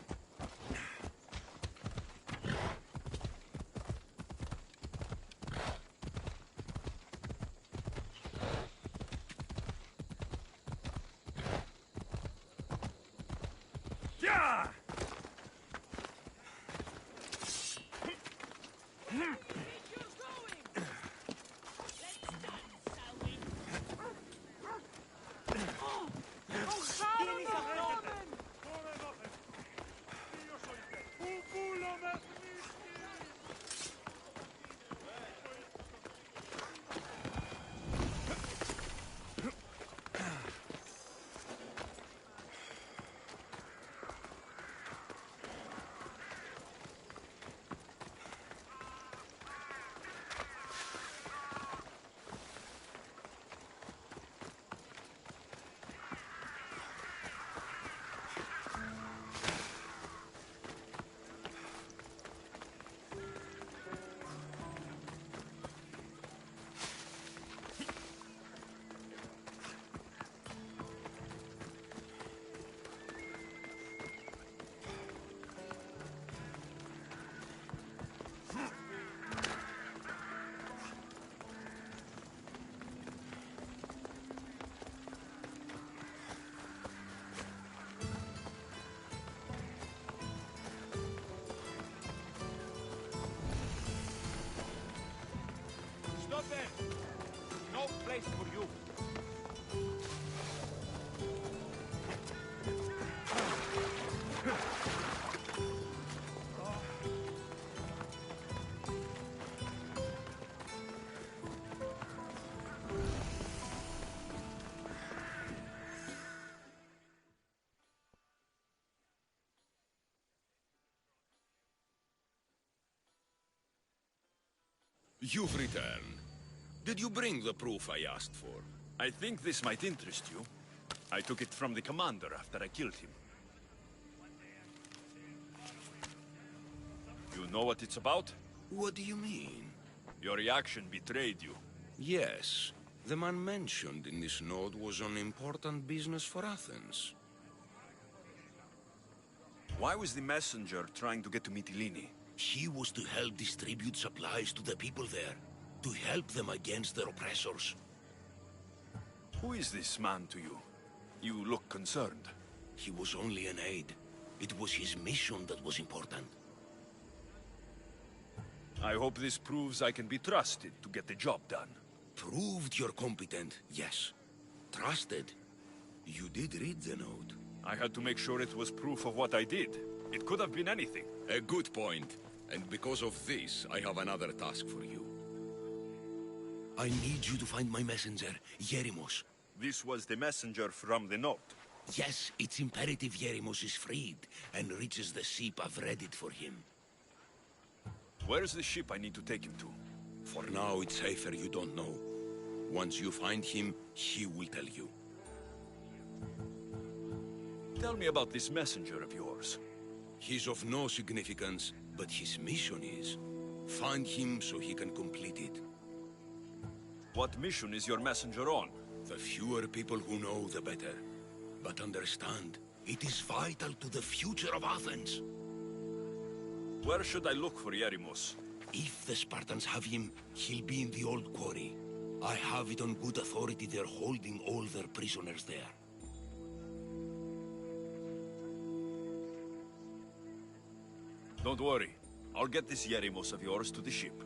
Yeah! Stop there! No place for you. You've returned. Did you bring the proof I asked for? I think this might interest you. I took it from the commander after I killed him. You know what it's about? What do you mean? Your reaction betrayed you. Yes. The man mentioned in this note was on important business for Athens. Why was the messenger trying to get to Mytilene? He was to help distribute supplies to the people there, to help them against their oppressors. Who is this man to you? You look concerned. He was only an aide. It was his mission that was important. I hope this proves I can be trusted to get the job done. Proved you're competent, yes. Trusted. You did read the note. I had to make sure it was proof of what I did. It could have been anything. A good point. And because of this, I have another task for you. I need you to find my messenger, Yerimos. This was the messenger from the note. Yes, it's imperative Yerimos is freed and reaches the ship I've readied for him. Where's the ship I need to take him to? For now, it's safer you don't know. Once you find him, he will tell you. Tell me about this messenger of yours. He's of no significance, but his mission is. Find him so he can complete it. What mission is your messenger on? The fewer people who know, the better. But understand, it is vital to the future of Athens. Where should I look for Yerimos? If the Spartans have him, he'll be in the old quarry. I have it on good authority they're holding all their prisoners there. Don't worry. I'll get this Yerimos of yours to the ship.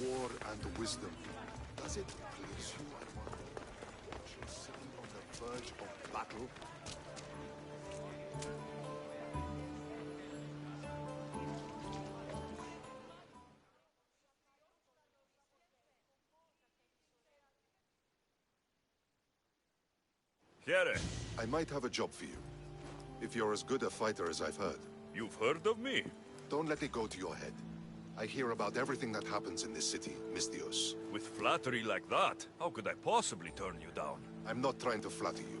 War and wisdom. Does it please you? I want to watch you sitting on the verge of battle. Here. I might have a job for you. If you're as good a fighter as I've heard. You've heard of me? Don't let it go to your head. I hear about everything that happens in this city, Mystios. With flattery like that, how could I possibly turn you down? I'm not trying to flatter you.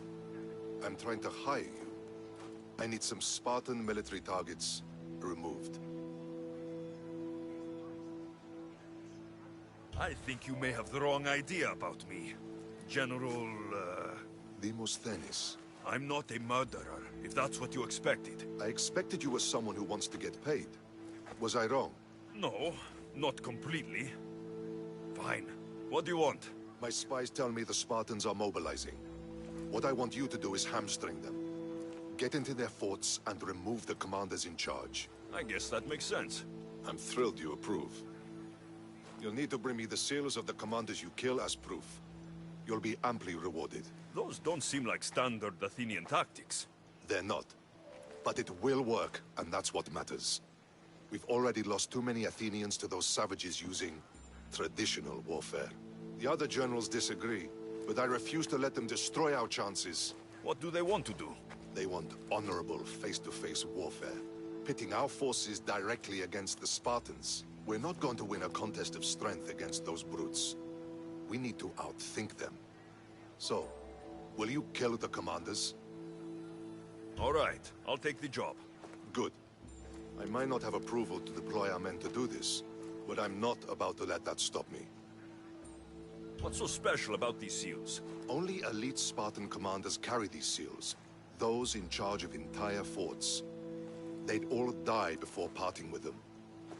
I'm trying to hire you. I need some Spartan military targets removed. I think you may have the wrong idea about me. General, Demosthenes. I'm not a murderer, if that's what you expected. I expected you were someone who wants to get paid. Was I wrong? No, not completely. Fine. What do you want? My spies tell me the Spartans are mobilizing. What I want you to do is hamstring them. Get into their forts and remove the commanders in charge. I guess that makes sense. I'm thrilled you approve. You'll need to bring me the seals of the commanders you kill as proof. You'll be amply rewarded. Those don't seem like standard Athenian tactics. They're not. But it will work, and that's what matters. We've already lost too many Athenians to those savages using traditional warfare. The other generals disagree, but I refuse to let them destroy our chances. What do they want to do? They want honorable face-to-face warfare, pitting our forces directly against the Spartans. We're not going to win a contest of strength against those brutes. We need to outthink them. So, will you kill the commanders? All right, I'll take the job. Good. I might not have approval to deploy our men to do this, but I'm not about to let that stop me. What's so special about these seals? Only elite Spartan commanders carry these seals. Those in charge of entire forts. They'd all die before parting with them.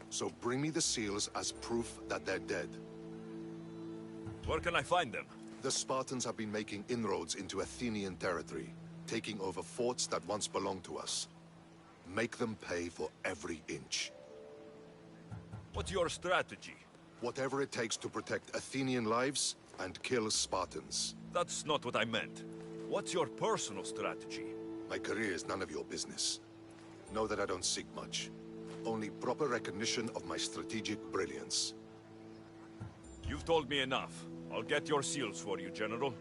So bring me the seals as proof that they're dead. Where can I find them? The Spartans have been making inroads into Athenian territory, taking over forts that once belonged to us. Make them pay for every inch. What's your strategy? Whatever it takes to protect Athenian lives and kill Spartans. That's not what I meant. What's your personal strategy? My career is none of your business. Know that I don't seek much. Only proper recognition of my strategic brilliance. You've told me enough. I'll get your seals for you, General.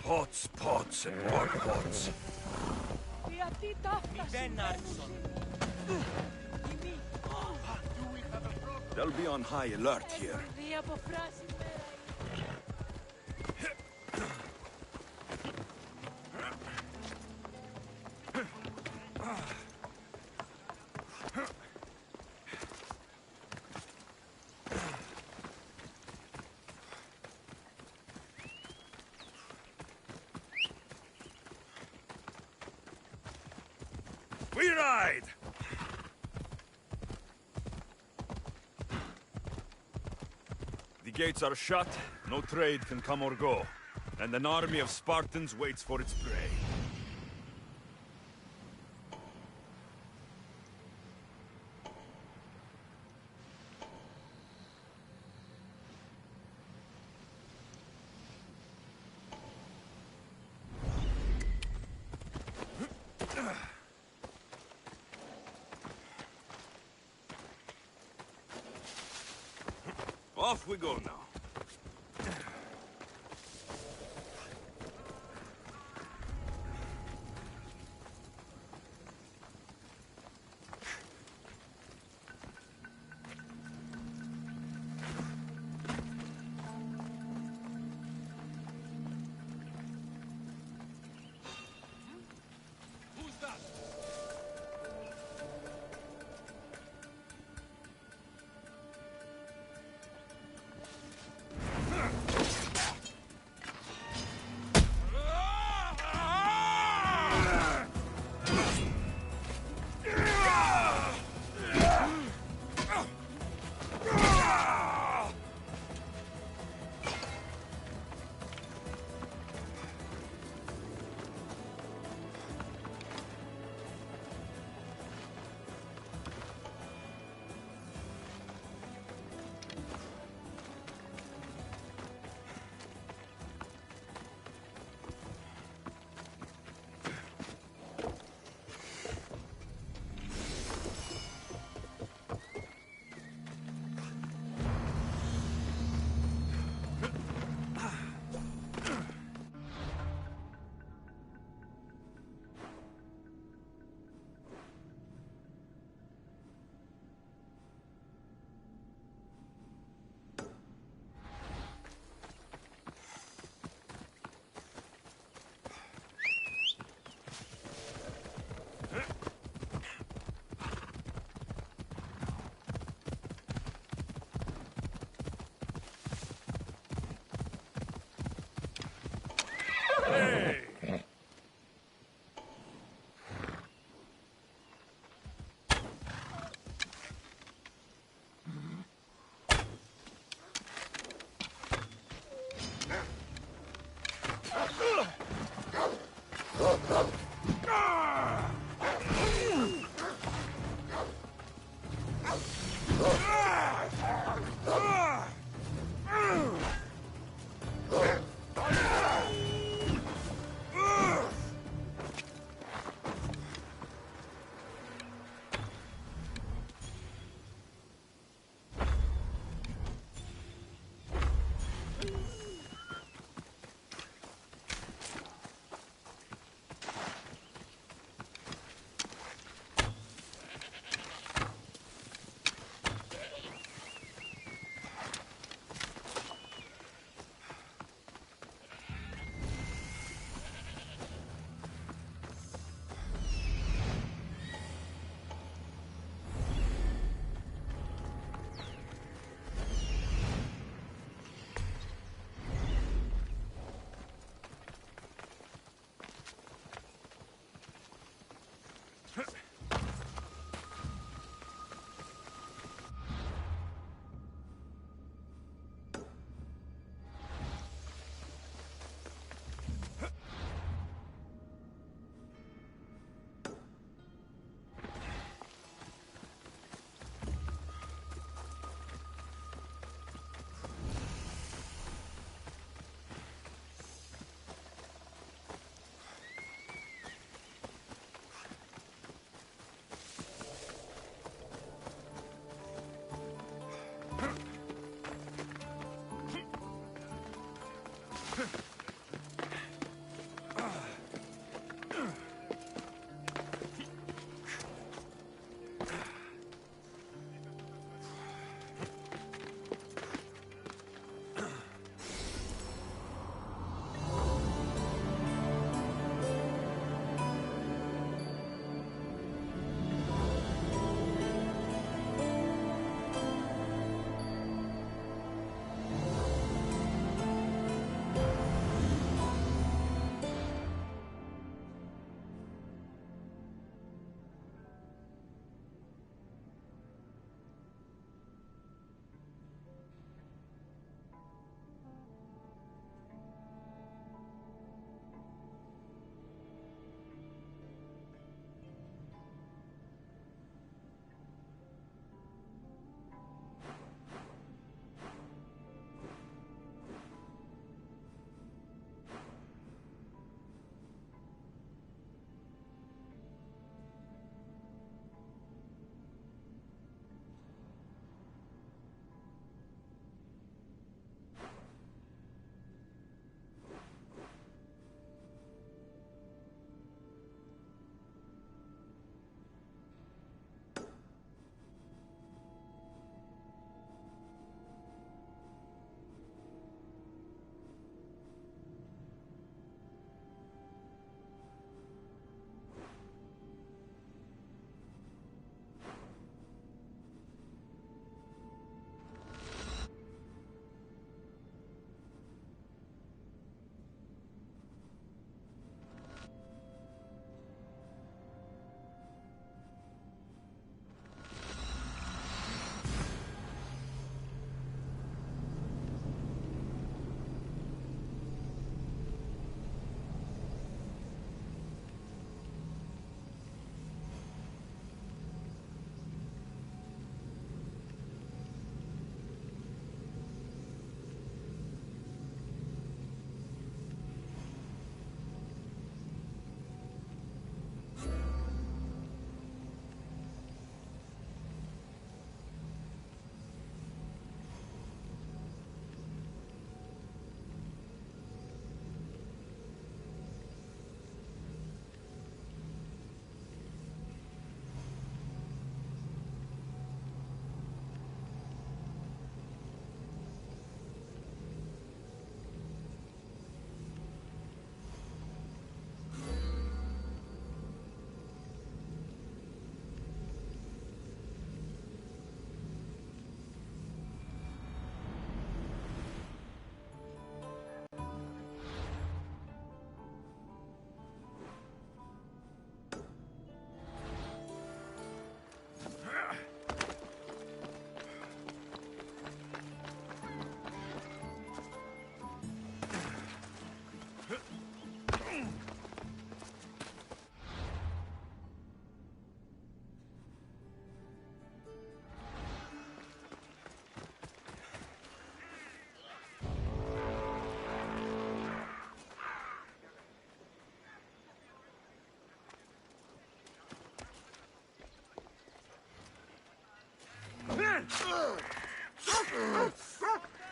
Pots, pots, and more pots. They'll be on high alert here. gates are shut, no trade can come or go. And an army of Spartans waits for its prey. Off we go now.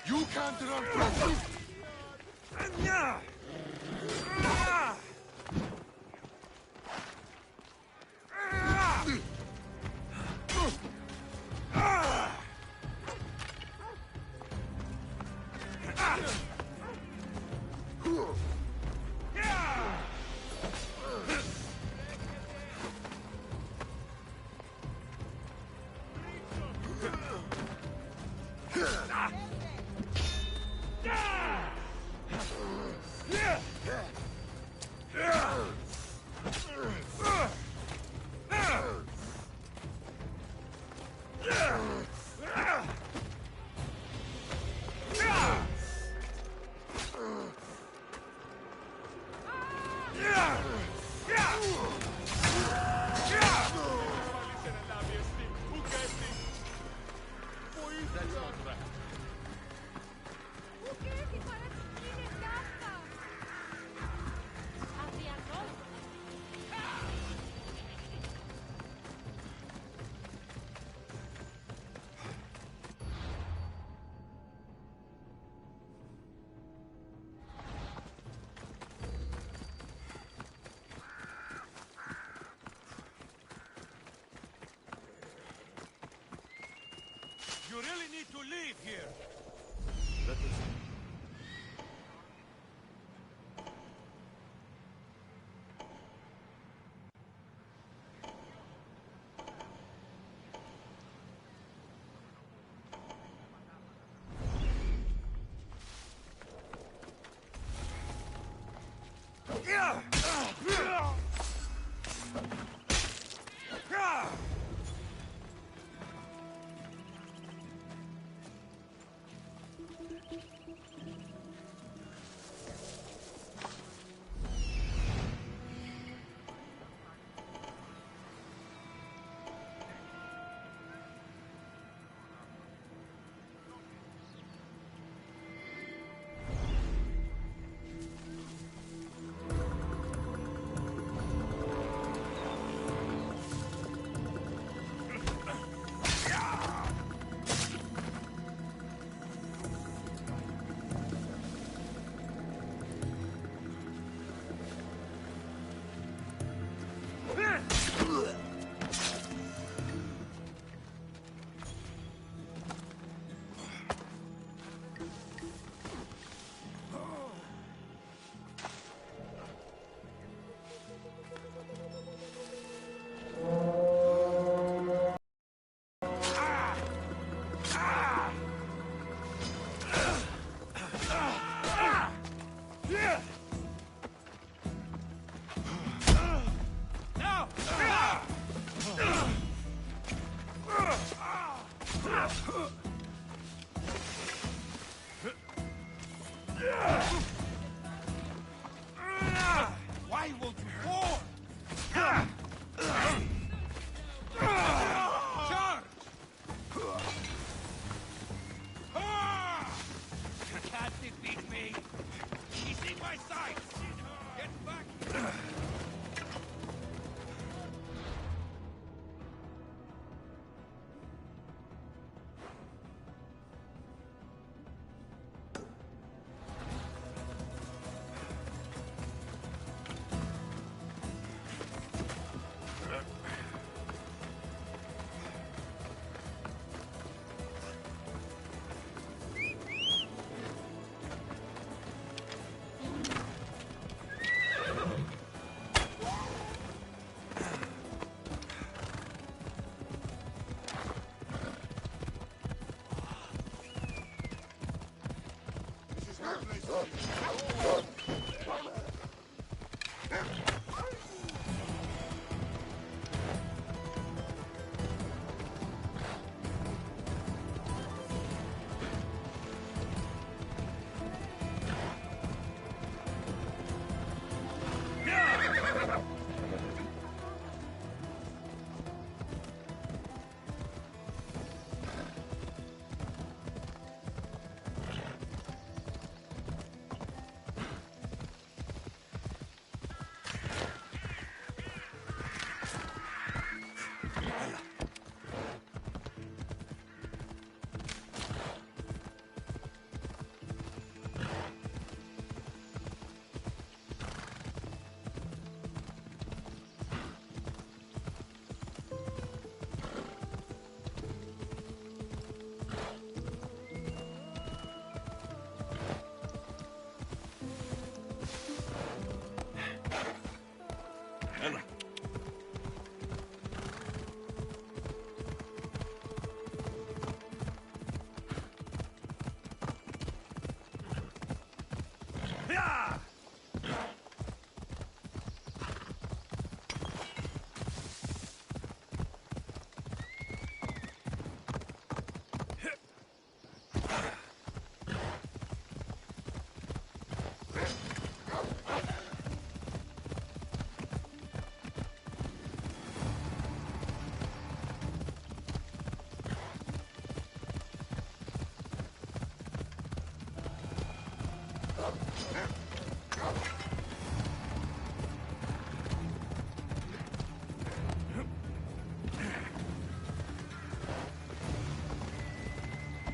You can't run from me! You really need to leave here. Why won't you war? Charge! Can't defeat me! He's in my sights! Get back!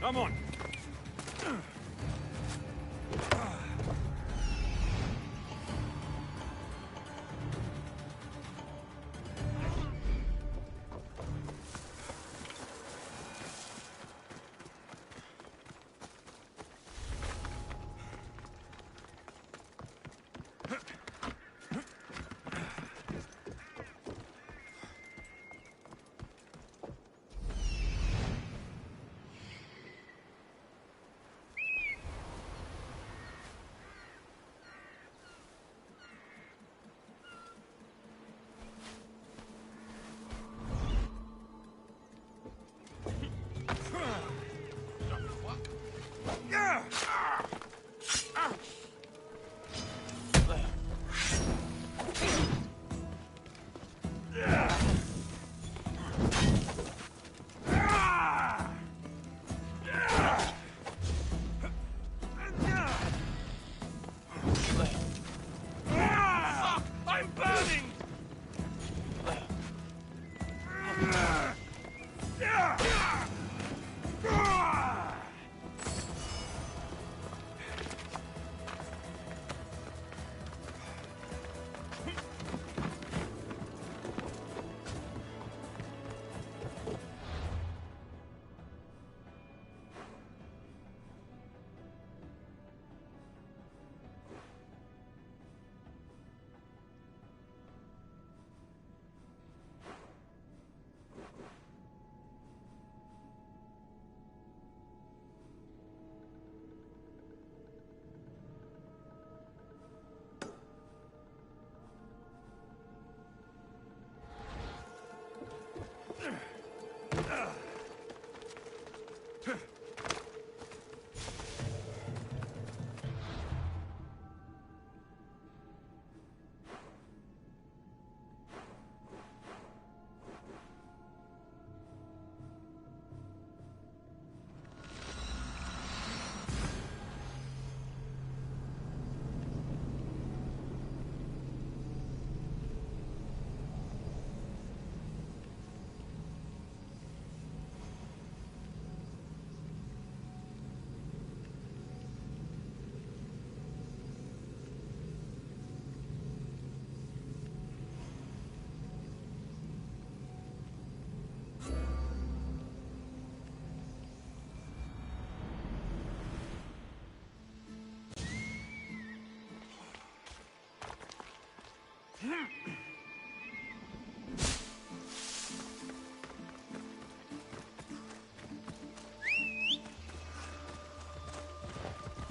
Come on. I'm burning!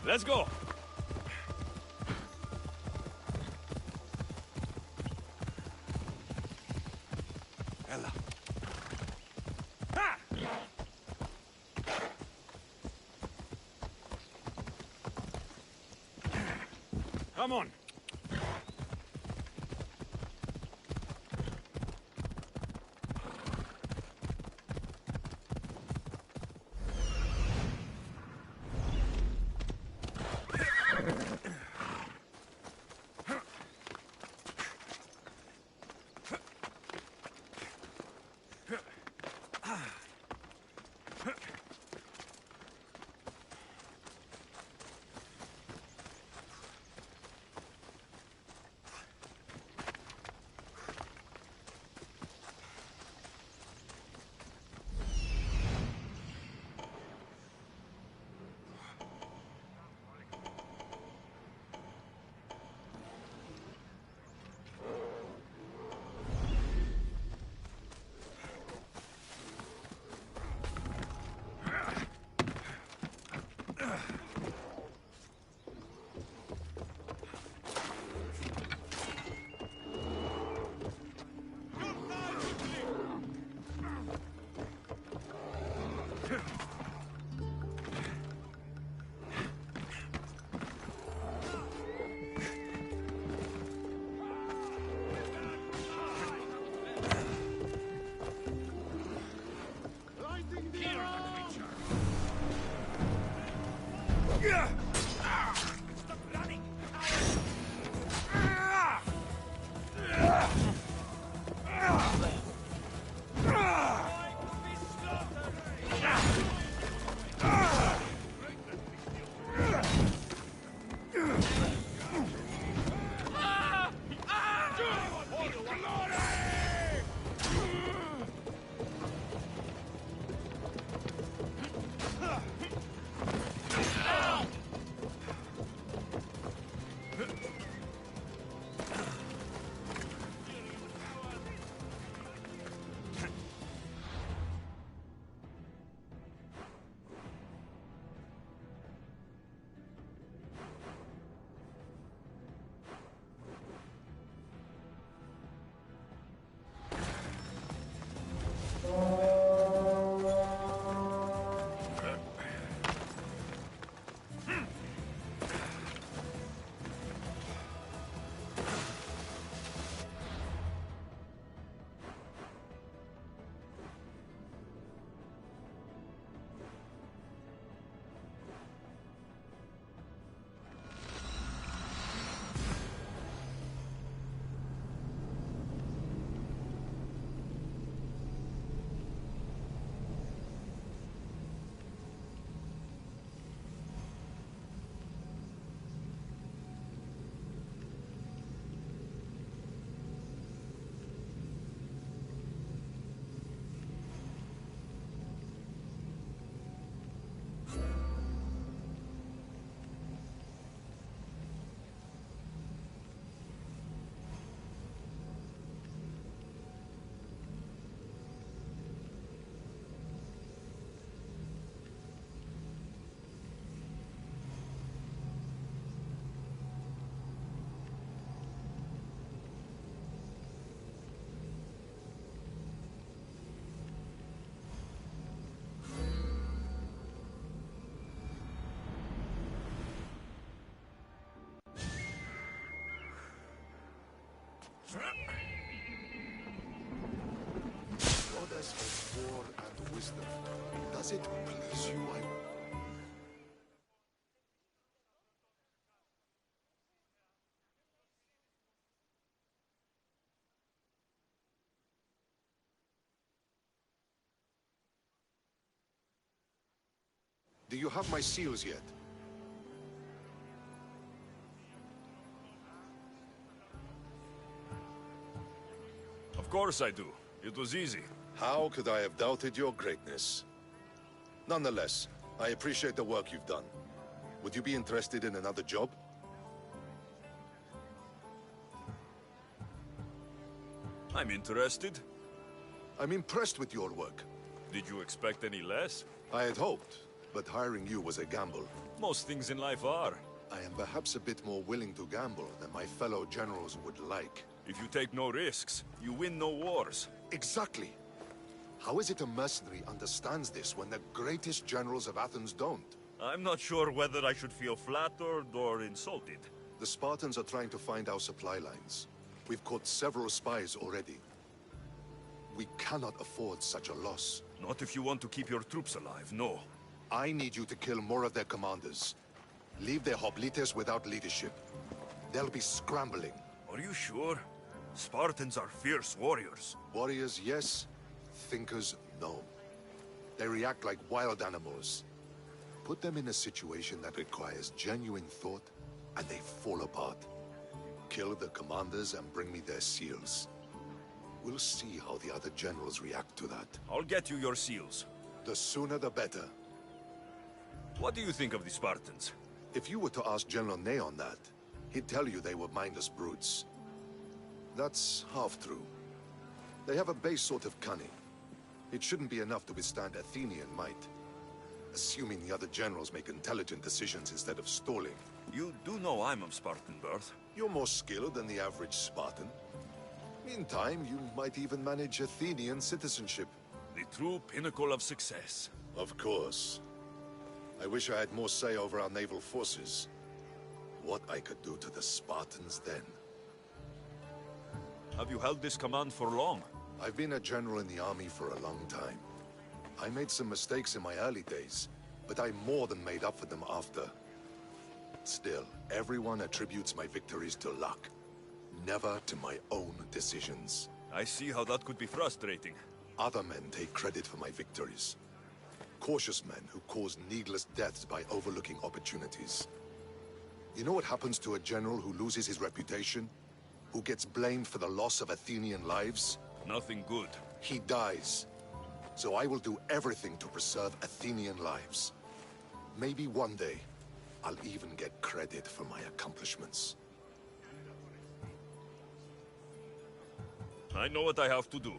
Let's go! Ella. Ha! Come on. Goddess of war and wisdom, does it please you I... Do you have my seals yet? Of course I do. It was easy. How could I have doubted your greatness? Nonetheless, I appreciate the work you've done. Would you be interested in another job? I'm interested. I'm impressed with your work. Did you expect any less? I had hoped, but hiring you was a gamble. Most things in life are. I am perhaps a bit more willing to gamble than my fellow generals would like. If you take no risks, you win no wars. Exactly. How is it a mercenary understands this when the greatest generals of Athens don't? I'm not sure whether I should feel flattered or insulted. The Spartans are trying to find our supply lines. We've caught several spies already. We cannot afford such a loss. Not if you want to keep your troops alive, no. I need you to kill more of their commanders. Leave their hoplites without leadership. They'll be scrambling. Are you sure? Spartans are fierce warriors. Warriors, yes. Thinkers, no. They react like wild animals. Put them in a situation that requires genuine thought, and they fall apart. Kill the commanders and bring me their seals. We'll see how the other generals react to that. I'll get you your seals. The sooner the better. What do you think of the Spartans? If you were to ask General Neon that, he'd tell you they were mindless brutes. That's half true. They have a base sort of cunning. It shouldn't be enough to withstand Athenian might. Assuming the other generals make intelligent decisions instead of stalling. You do know I'm of Spartan birth. You're more skilled than the average Spartan. In time, you might even manage Athenian citizenship. The true pinnacle of success. Of course. I wish I had more say over our naval forces. What I could do to the Spartans then. Have you held this command for long? I've been a general in the army for a long time. I made some mistakes in my early days, but I more than made up for them after. Still, everyone attributes my victories to luck. Never to my own decisions. I see how that could be frustrating. Other men take credit for my victories. Cautious men who cause needless deaths by overlooking opportunities. You know what happens to a general who loses his reputation? Who gets blamed for the loss of Athenian lives? Nothing good. He dies. So I will do everything to preserve Athenian lives. Maybe one day, I'll even get credit for my accomplishments. I know what I have to do.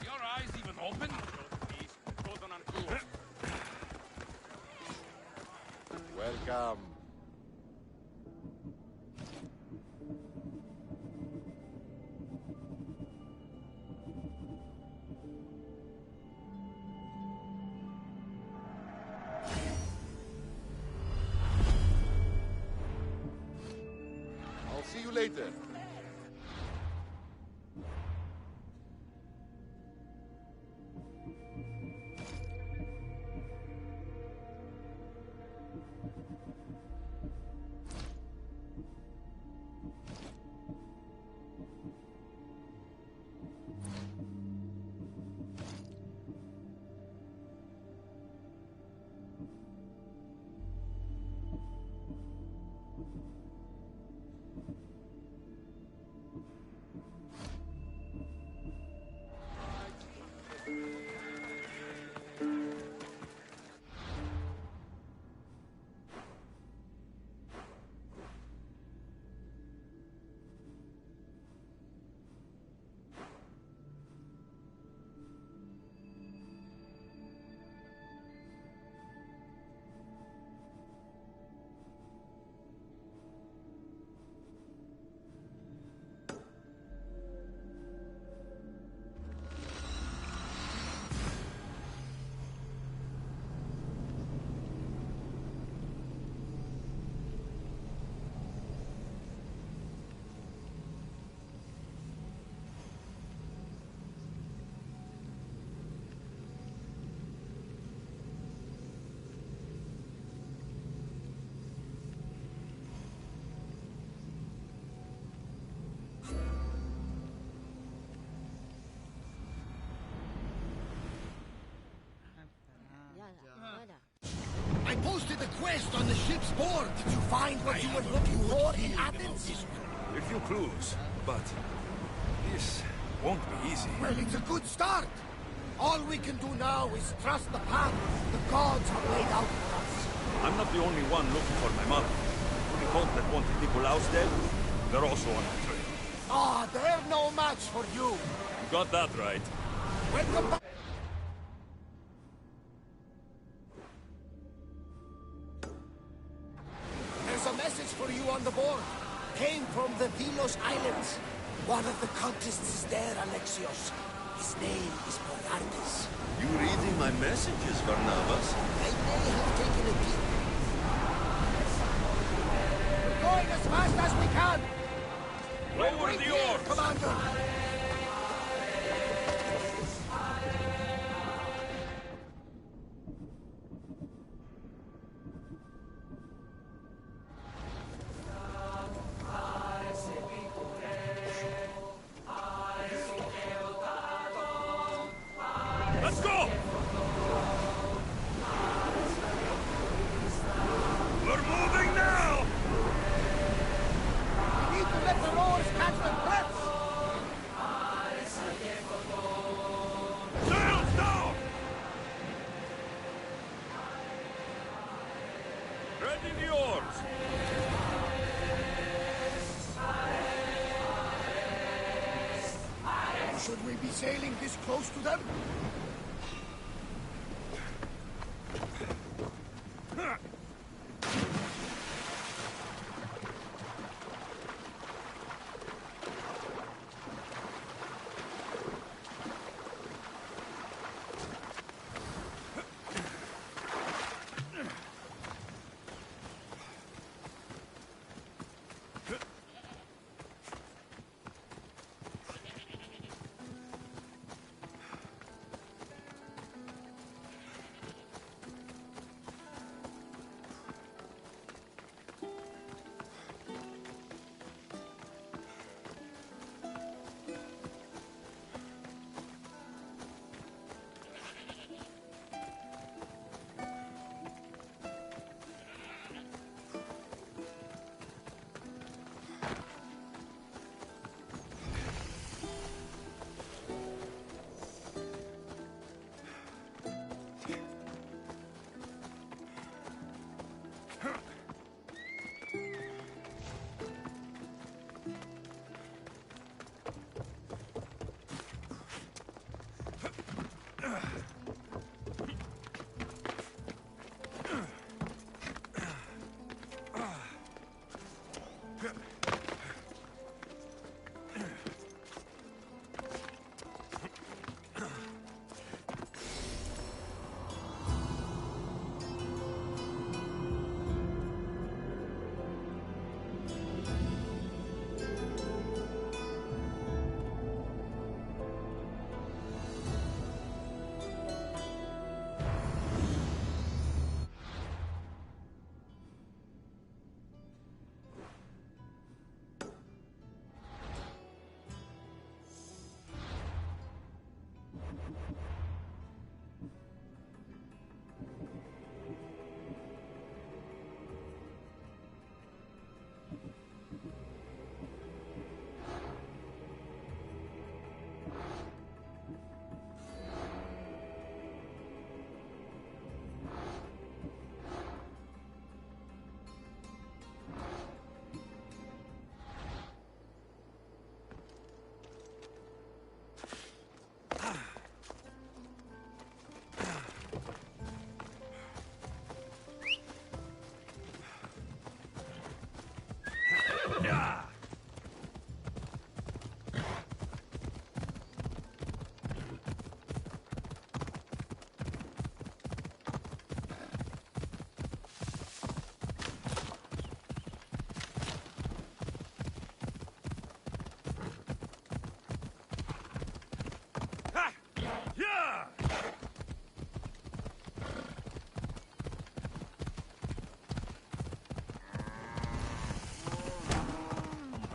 Your eyes even open? Welcome. I'll see you later. I posted a quest on the ship's board. Did you find what you were looking for in Athens? A few clues, but this won't be easy. Well, it's a good start. All we can do now is trust the path the gods have laid out for us. I'm not the only one looking for my mother. The cult that wanted Nicolaus dead, they're also on the trail. Ah, they're no match for you. Got that right. Welcome back. There's a message for you on the board. Came from the Delos Islands. One of the cultists is there, Alexios. His name is Bogartis. You reading my messages, Barnabas? I may have taken a peek. We're going as fast as we can. Lower the oars, Commander. Let's go! We're moving now! We need to let the rowers catch their breaths. Sails down! Ready the oars! Should we be sailing this close to them?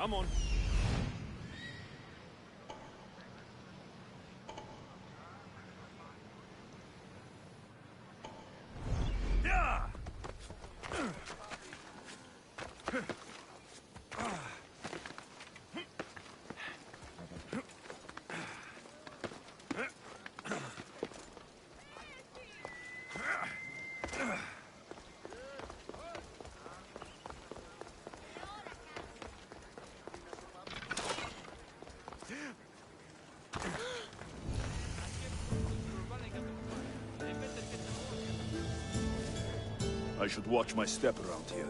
Come on. I should watch my step around here.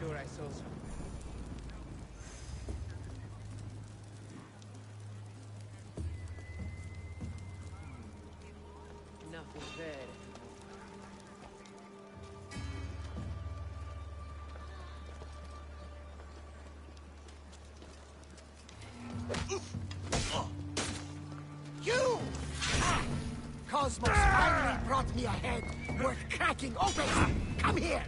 Sure, I saw some. Nothing there. You! Cosmos finally brought me a head worth cracking open! Come here!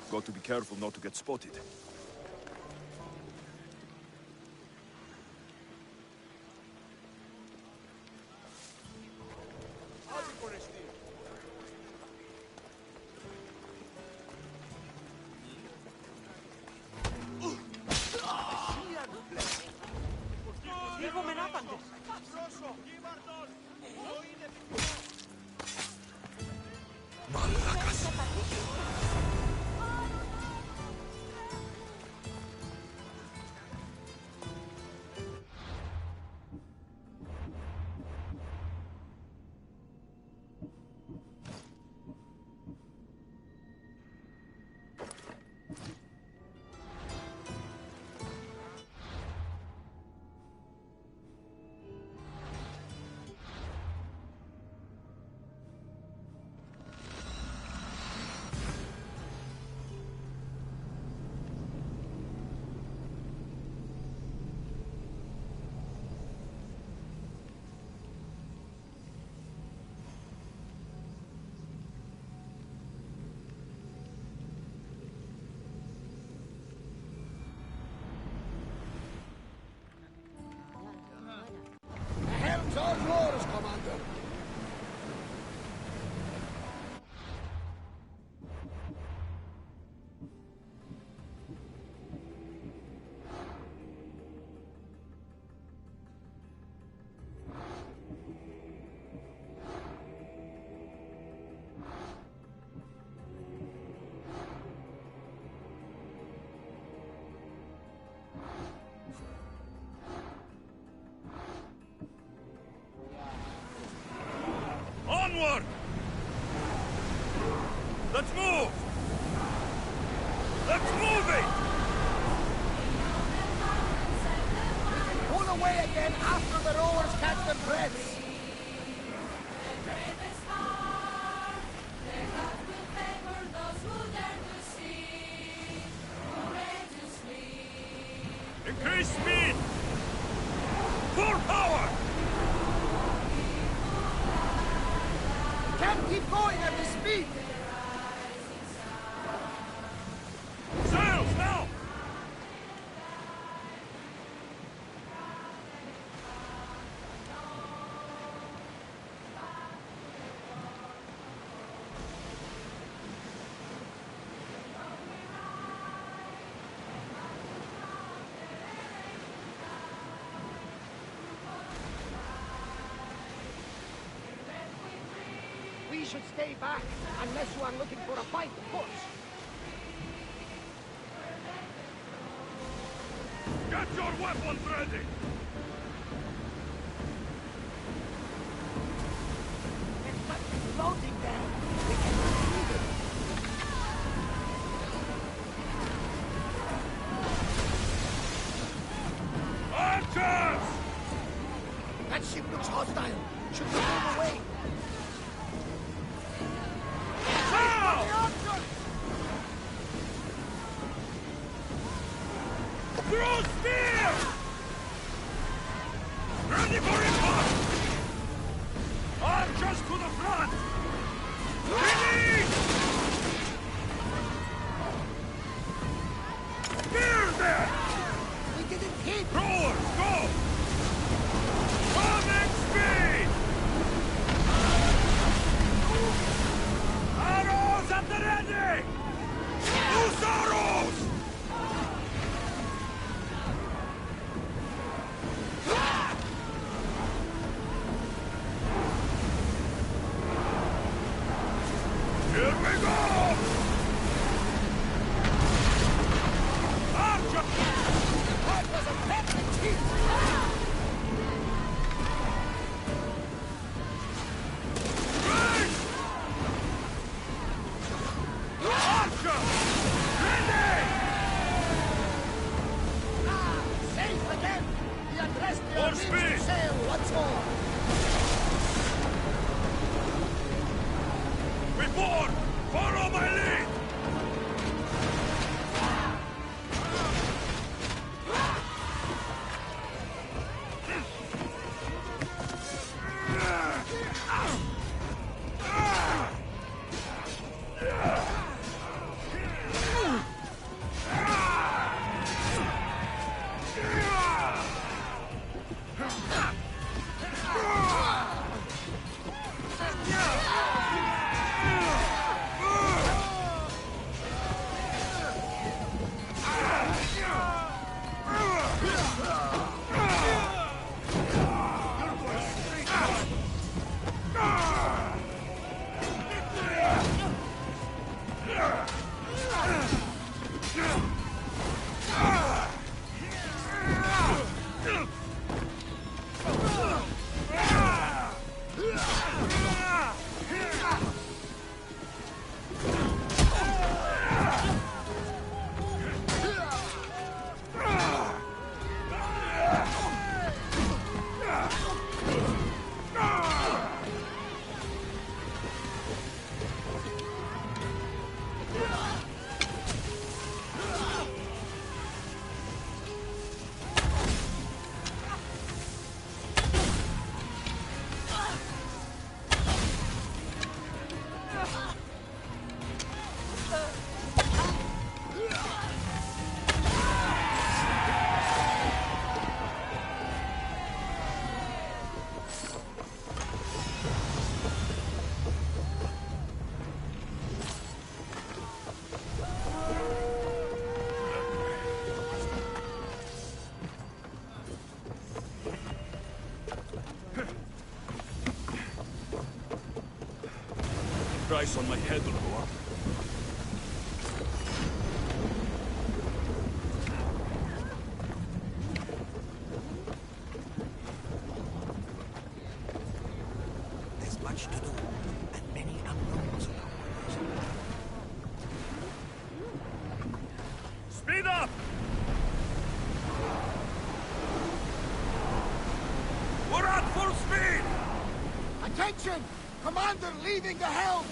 Got to be careful not to get spotted. It's all yours, Commander. Onward! Let's move! Let's move it! Pull away again after the rowers catch their breaths. Increase speed! Full power! Can't keep going at this speed! Sails now! We should stay back, unless you are looking for a fight, of course. Get your weapons ready! There's something floating there. We can retrieve it. Archers! That ship looks hostile. Should we move away? Throw spear! Ready for impact! Archers to the front! Finish! Spear there! We didn't hit! Rowers, go! Coming speed! Arrows at the ready! Use arrows! Here we go! Archer! That was a perfect hit! Right! Archer! Ready! Safe again! The Andresti More are ready speed! to sail once more! Report! Follow my lead! price on my head will go up. There's much to do, and many unknowns around. Speed up! We're at full speed! Attention! Commander leaving the helm!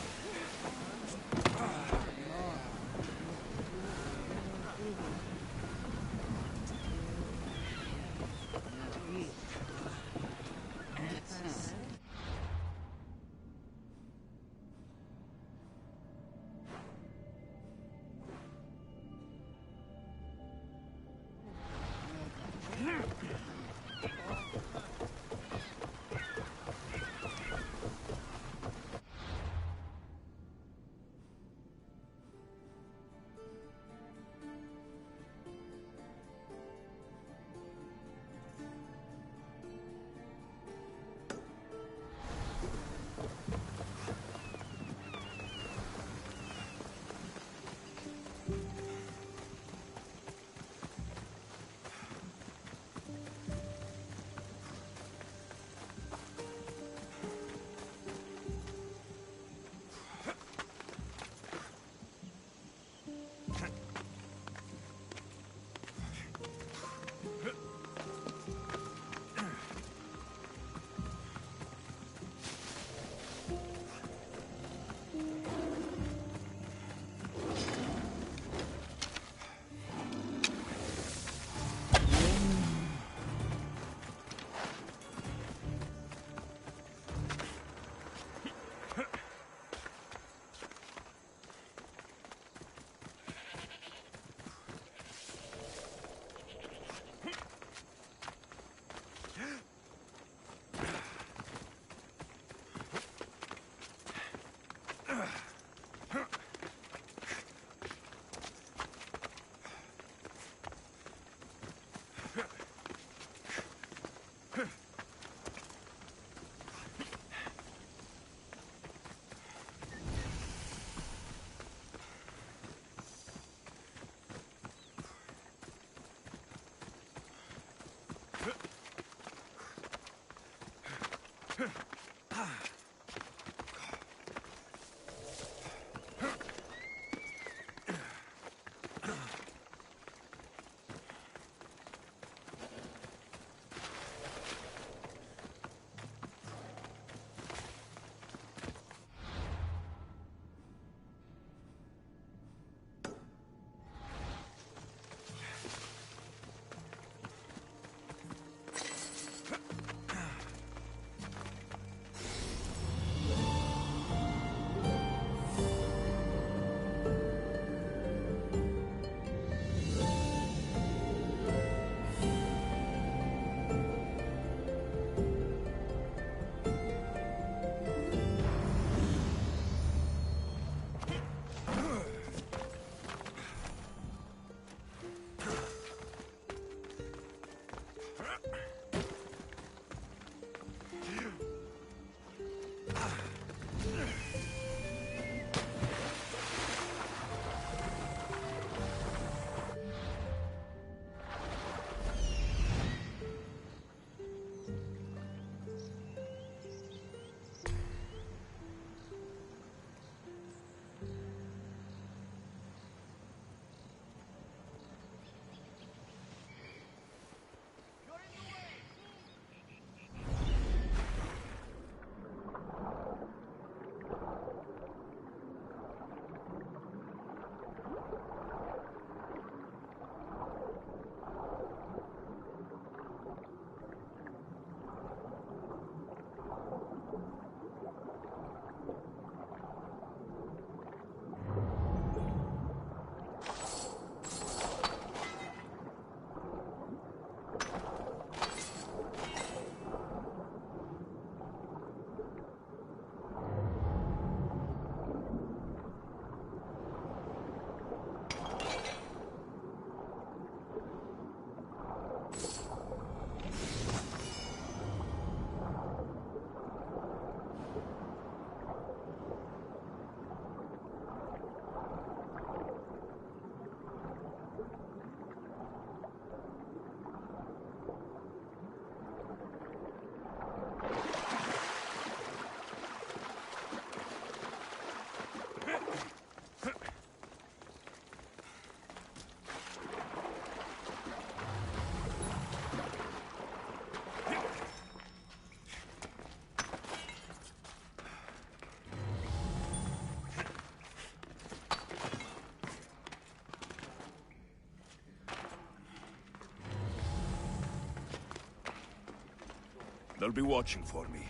They'll be watching for me.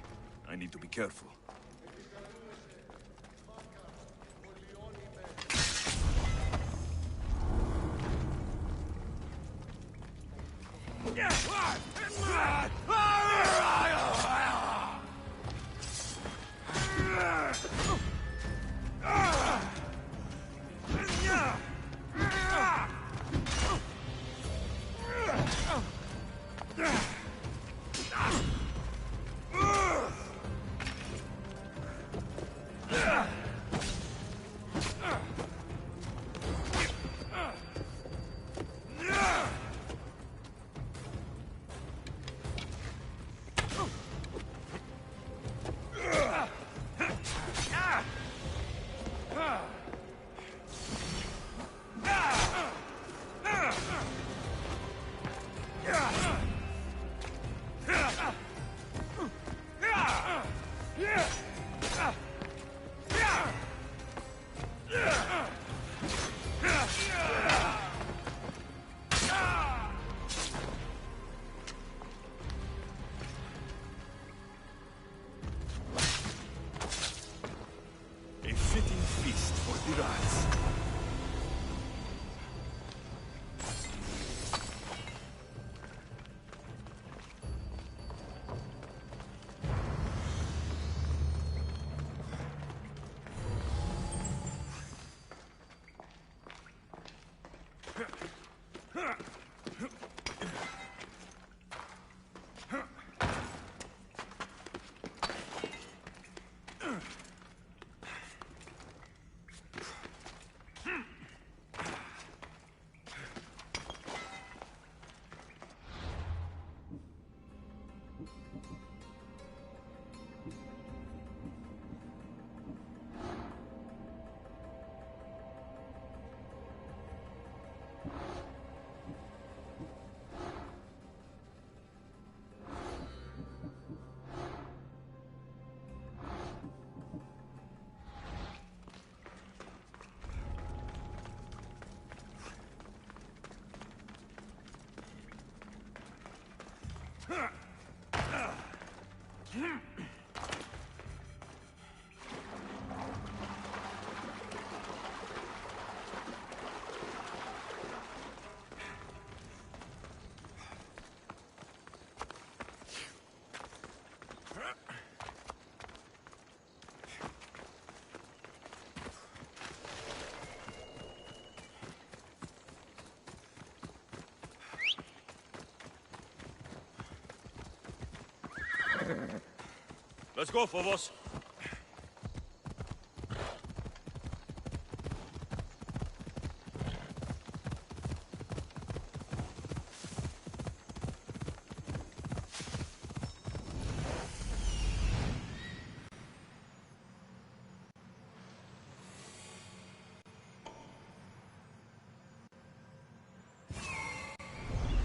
I need to be careful. Let's go, Phobos.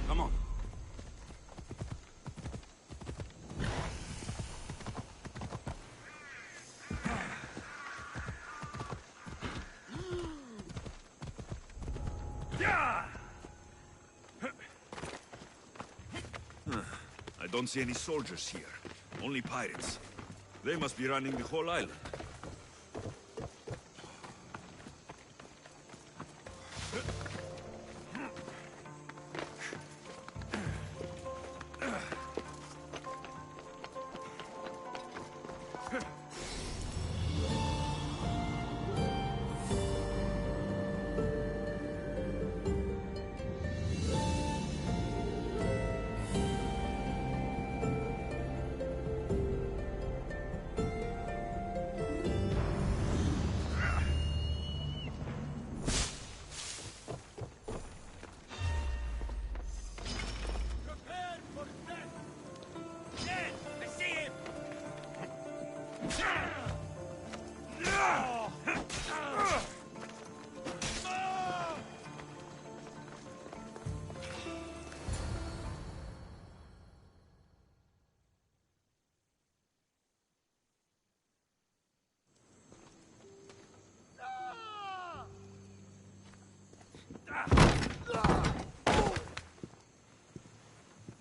Come on. I don't see any soldiers here. Only pirates. They must be running the whole island.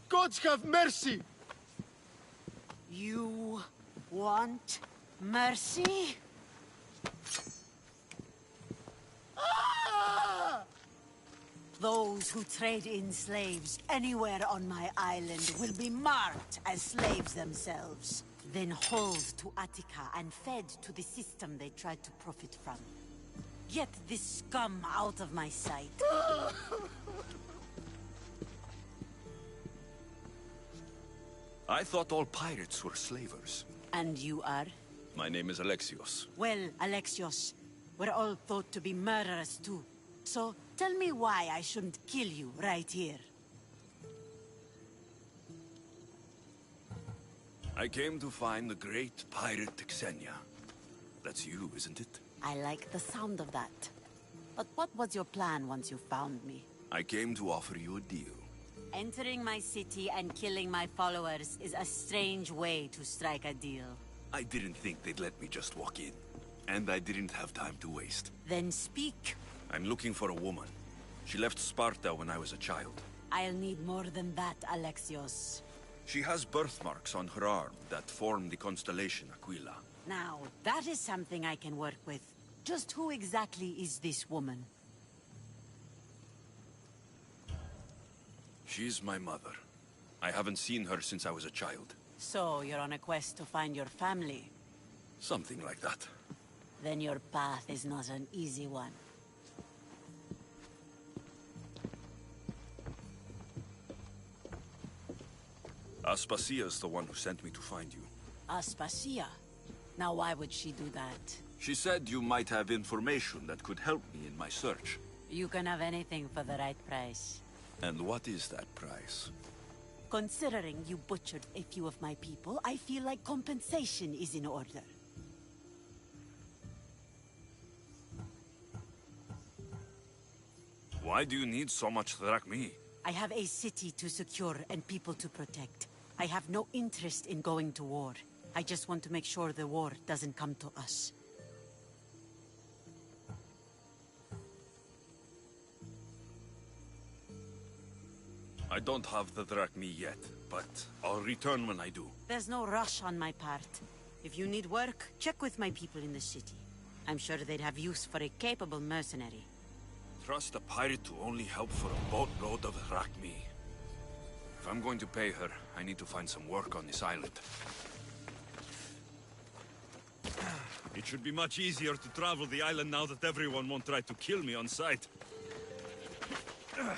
Gods have mercy! You want mercy? Ah! Those who trade in slaves anywhere on my island will be marked as slaves themselves, then hauled to Attica and fed to the system they tried to profit from. Get this scum out of my sight. I thought all pirates were slavers. And you are? My name is Alexios. Well, Alexios, we're all thought to be murderers too. So, tell me why I shouldn't kill you right here. I came to find the great pirate Xenia. That's you, isn't it? I like the sound of that. But what was your plan once you found me? I came to offer you a deal. Entering my city and killing my followers is a strange way to strike a deal. I didn't think they'd let me just walk in. And I didn't have time to waste. Then speak. I'm looking for a woman. She left Sparta when I was a child. I'll need more than that, Alexios. She has birthmarks on her arm that form the constellation Aquila. Now, that is something I can work with. Just who exactly is this woman? She's my mother. I haven't seen her since I was a child. So, you're on a quest to find your family? Something like that. Then your path is not an easy one. Aspasia's the one who sent me to find you. Aspasia? Now why would she do that? She said you might have information that could help me in my search. You can have anything for the right price. And what is that price? Considering you butchered a few of my people, I feel like compensation is in order. Why do you need so much drachmi? I have a city to secure and people to protect. I have no interest in going to war. I just want to make sure the war doesn't come to us. I don't have the drachmi yet, but I'll return when I do. There's no rush on my part. If you need work, check with my people in the city. I'm sure they'd have use for a capable mercenary. Trust a pirate to only help for a boatload of drachmi. If I'm going to pay her, I need to find some work on this island. It should be much easier to travel the island now that everyone won't try to kill me on sight. Come on.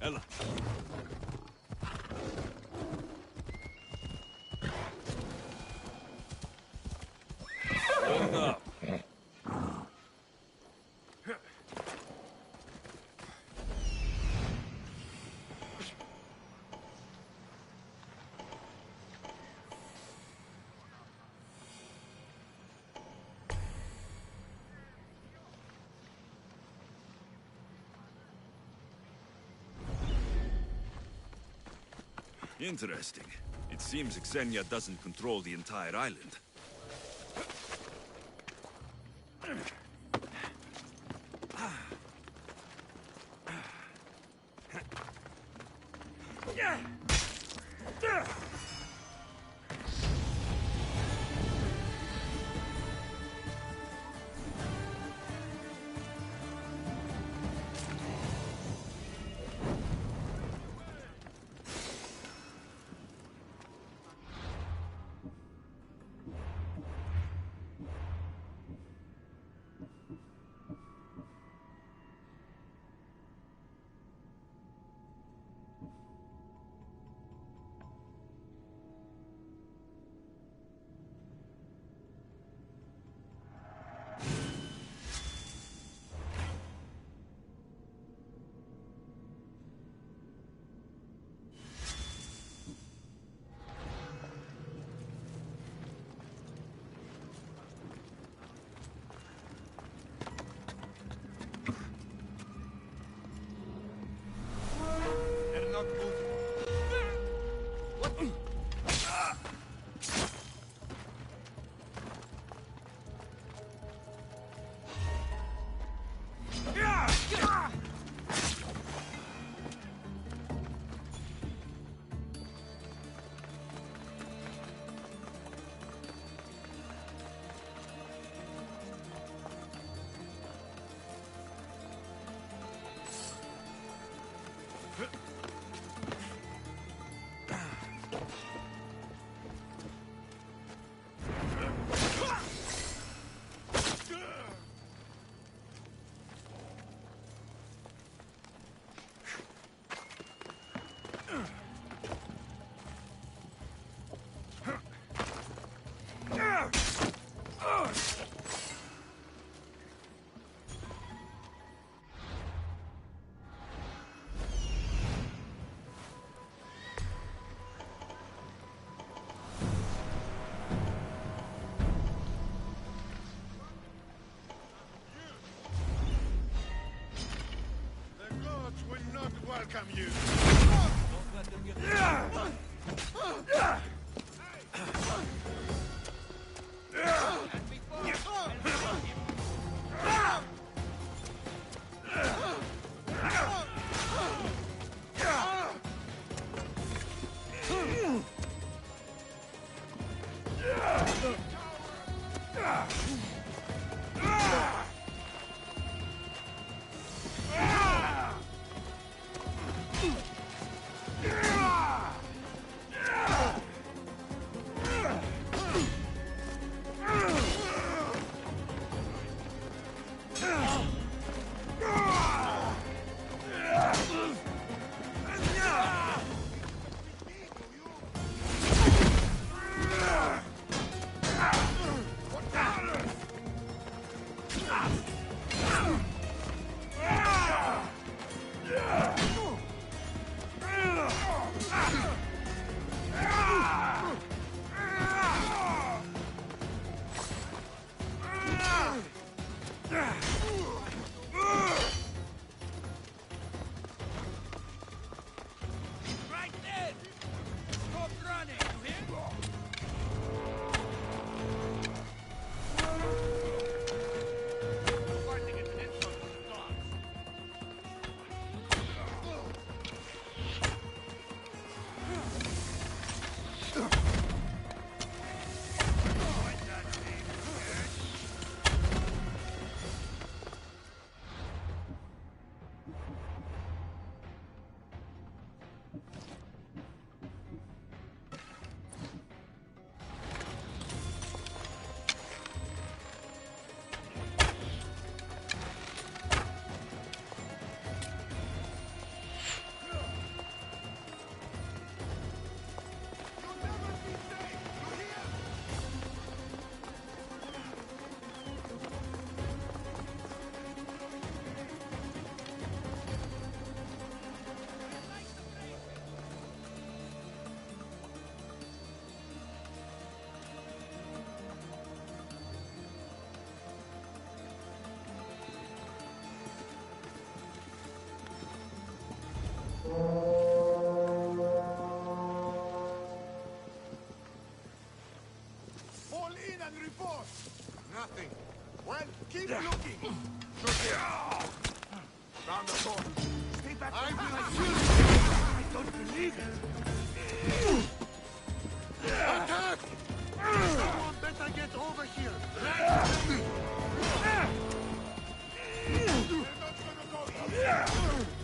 Ella. Hold up. Interesting. It seems Xenia doesn't control the entire island. not moving. What? Welcome you. Don't let them get Nothing. Well, keep looking. Round the corner. Stay back. I don't believe it. Attack! Someone better get over here. They're not gonna go easy.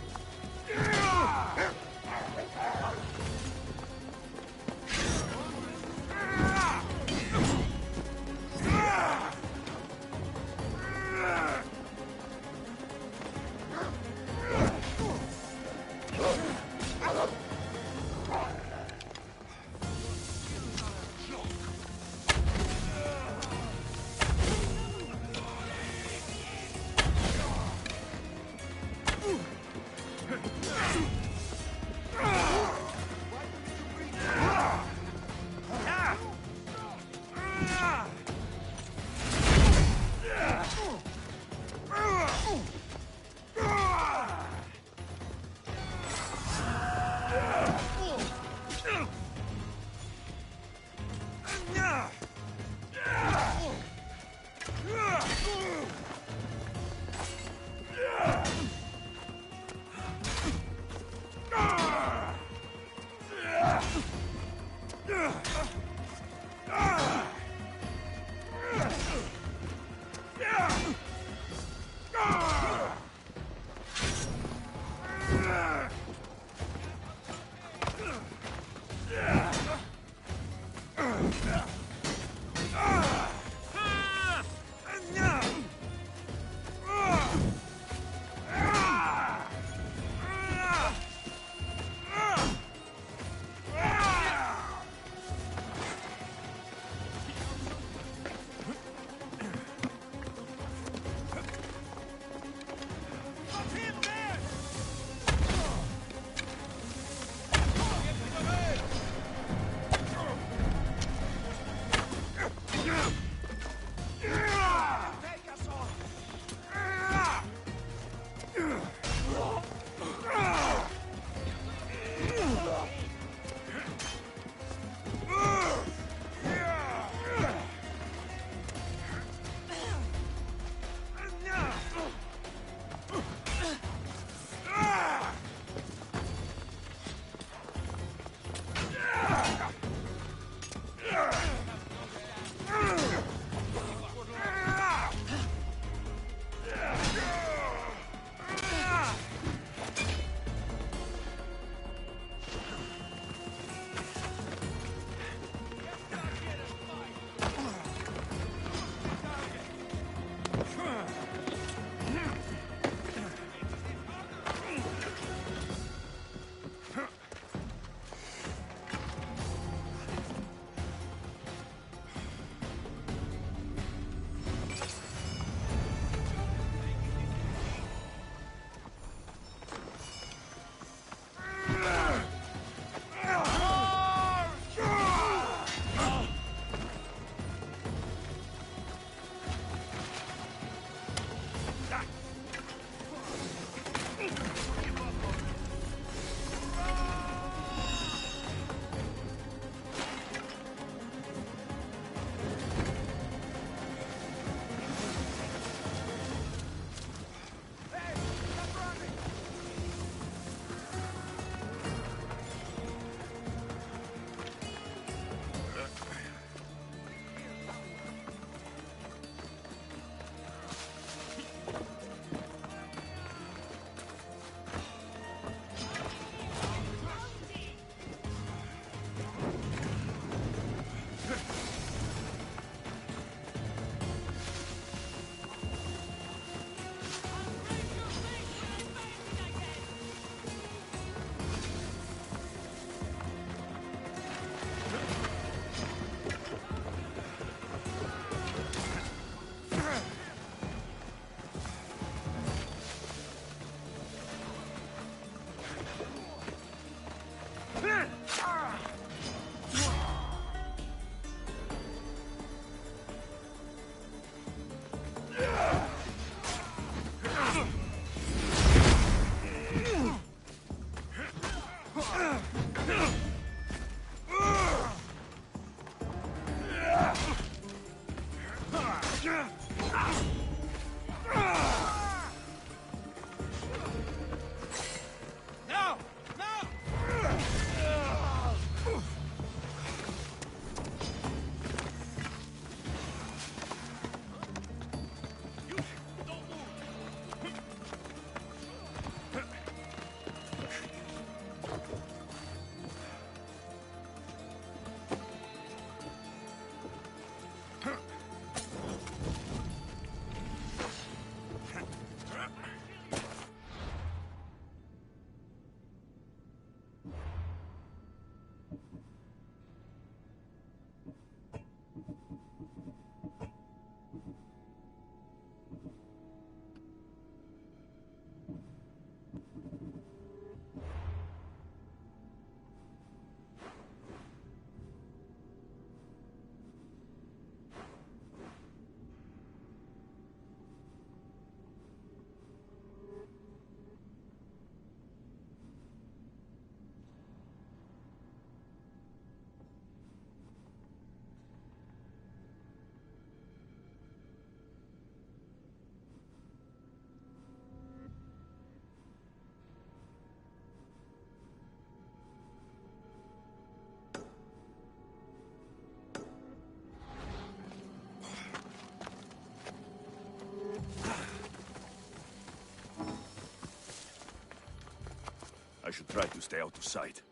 should try to stay out of sight.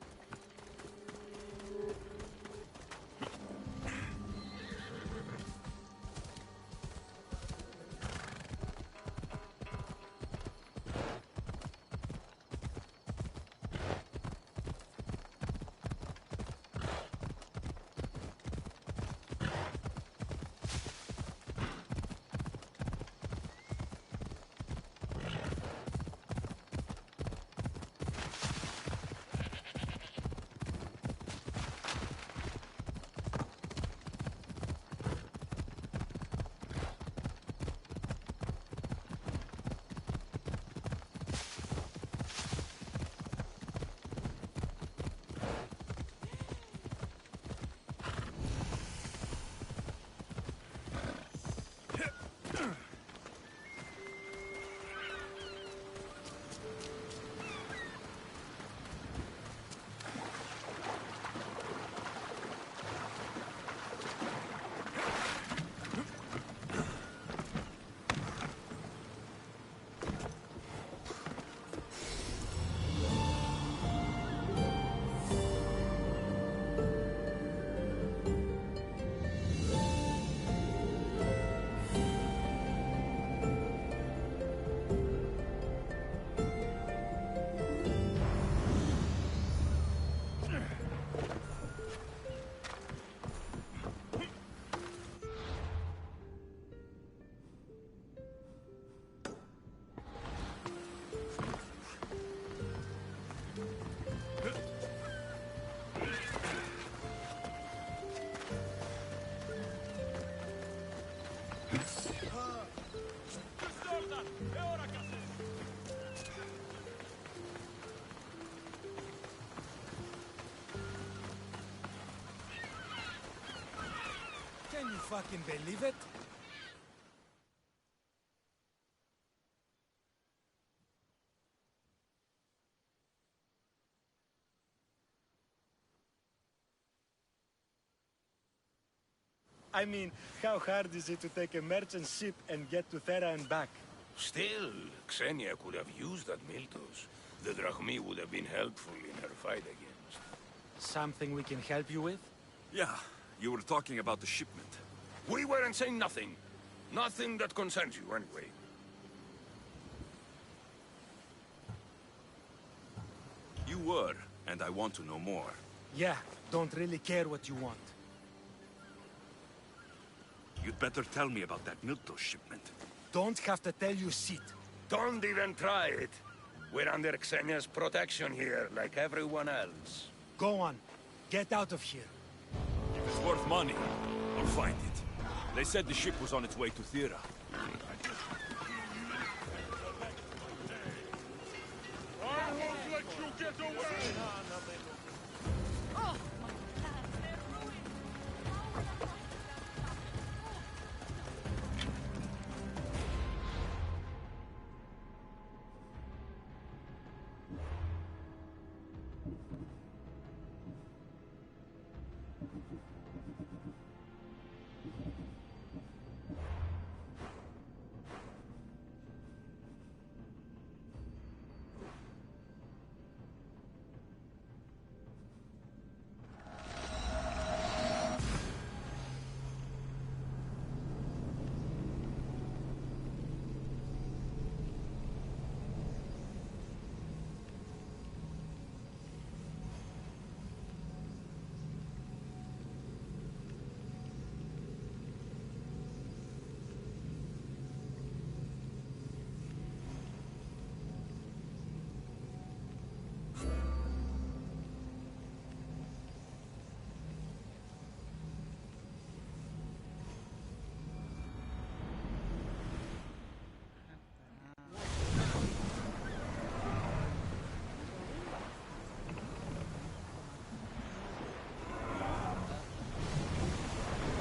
Can you fucking believe it? I mean, how hard is it to take a merchant ship and get to Thera and back? Still, Xenia could have used that Miltos. The Drachmi would have been helpful in her fight against. Something we can help you with? Yeah, you were talking about the shipment. We weren't saying nothing. Nothing that concerns you, anyway. You were, and I want to know more. Yeah, don't really care what you want. You'd better tell me about that Miltos shipment. Don't have to tell you shit. Don't even try it. We're under Xenia's protection here, like everyone else. Go on. Get out of here. If it's worth money, I'll find it. They said the ship was on its way to Thera. I won't let you get away! Oh!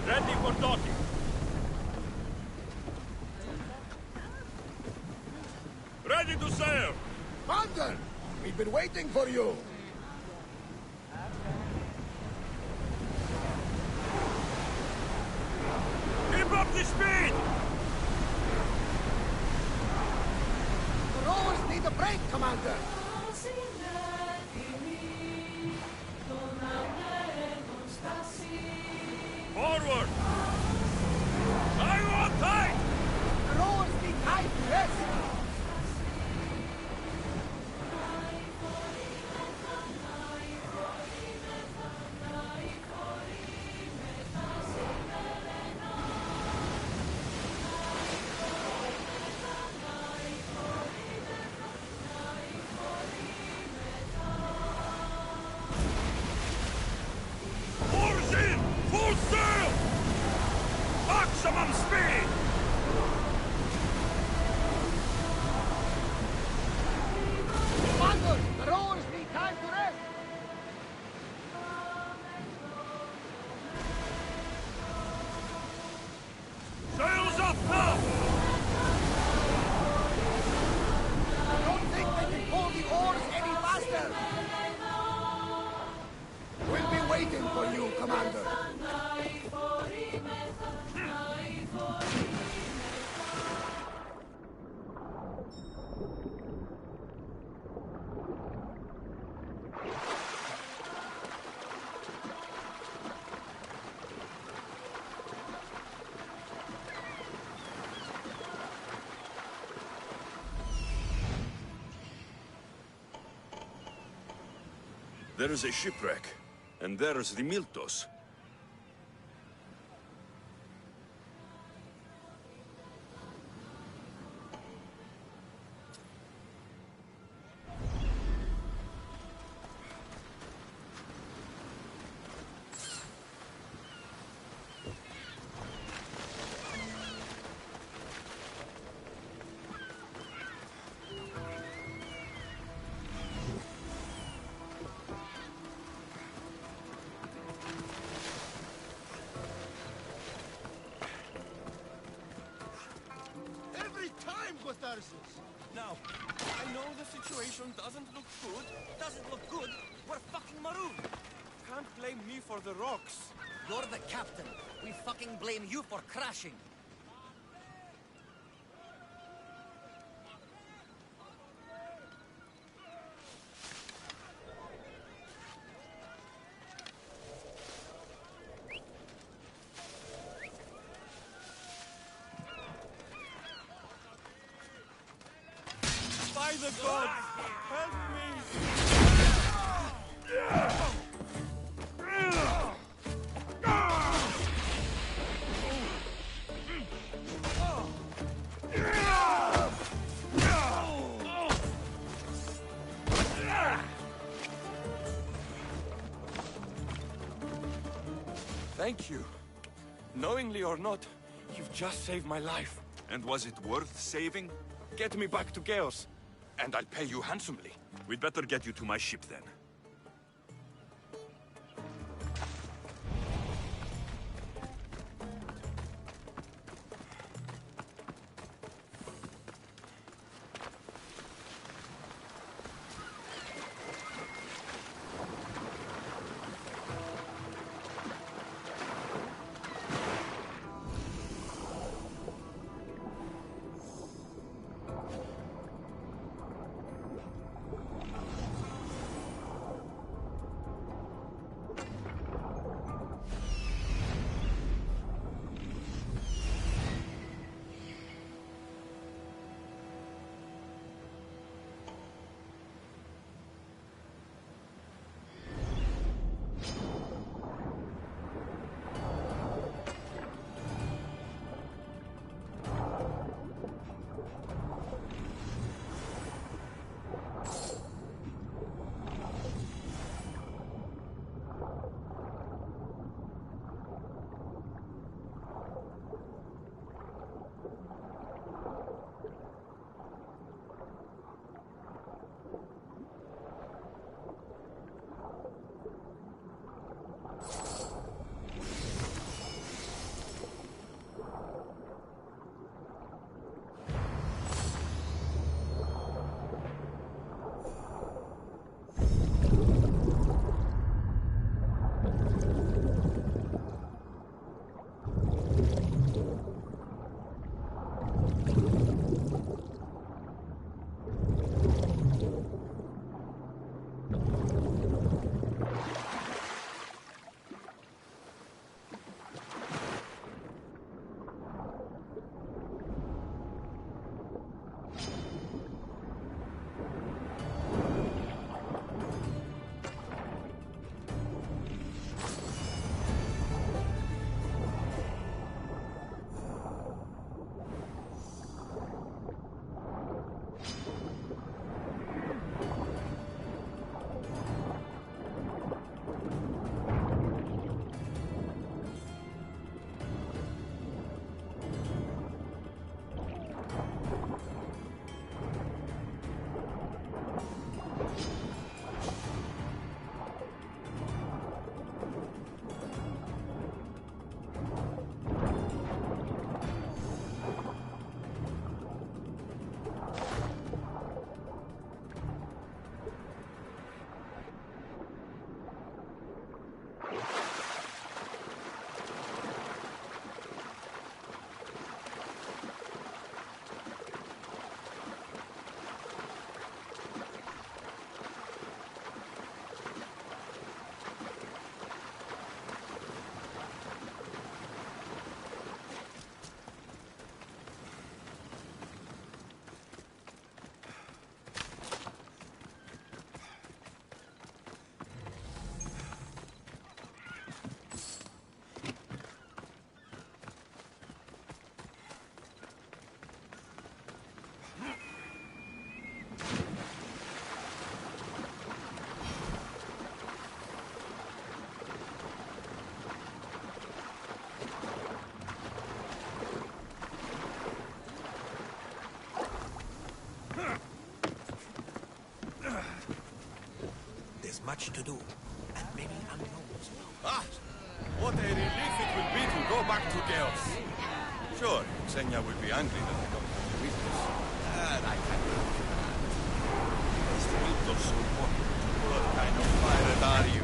Ready for docking. Ready to sail! Commander! We've been waiting for you! Keep up the speed! The rowers need a break, Commander! Commander. There is a shipwreck, and there's the Miltos. Now, I know the situation doesn't look good. Doesn't look good? We're fucking marooned. Can't blame me for the rocks. You're the captain. We fucking blame you for crashing. By the gods, help me! Thank you. Knowingly or not, you've just saved my life. And was it worth saving? Get me back to Chaos, and I'll pay you handsomely. We'd better get you to my ship then. There's much to do, and many unknowns. Ah! What a relief it will be to go back to Chaos. Sure, Xenia will be angry that I don't have the weakness. And I can do that. These filters so important. What kind of pirate are you?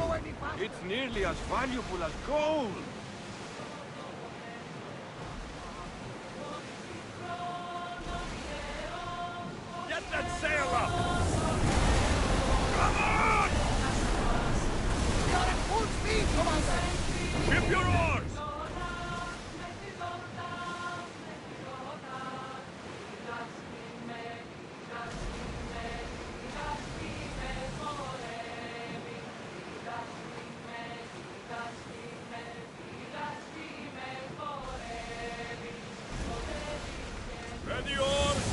It's nearly as valuable as gold! Get that sail up! Come on! We are at full speed, Commander! Ship your oars! Ready oars!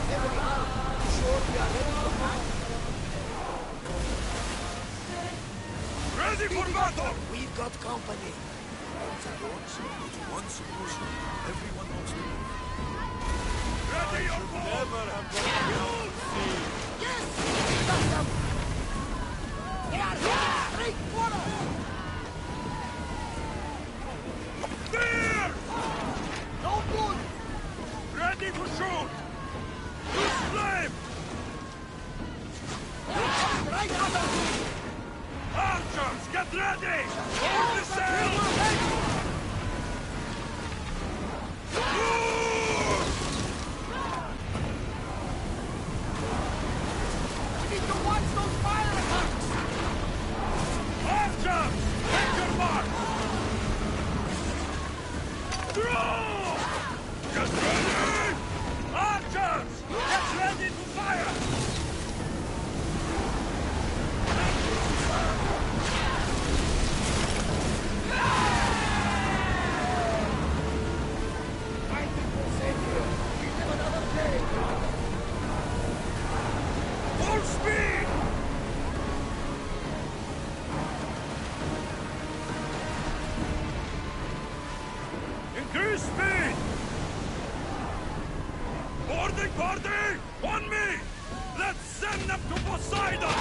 Heavily armed. Sure we are ready for battle. Ready for battle! We've got company. With one solution, everyone wants to move. Ready your boat! Never have gone sea. Yes! Got them! They are here! Straight for us! There! No good! Ready to shoot! Use flame! Right at us! Archers, get ready! Hold the sail! We need to watch those fire attacks! Archers, take your mark! Throw! Get ready! Archers, get ready to fire! Fighting will save you! We live another day! Full speed! Increase speed! Boarding party! On me! Let's send them to Poseidon!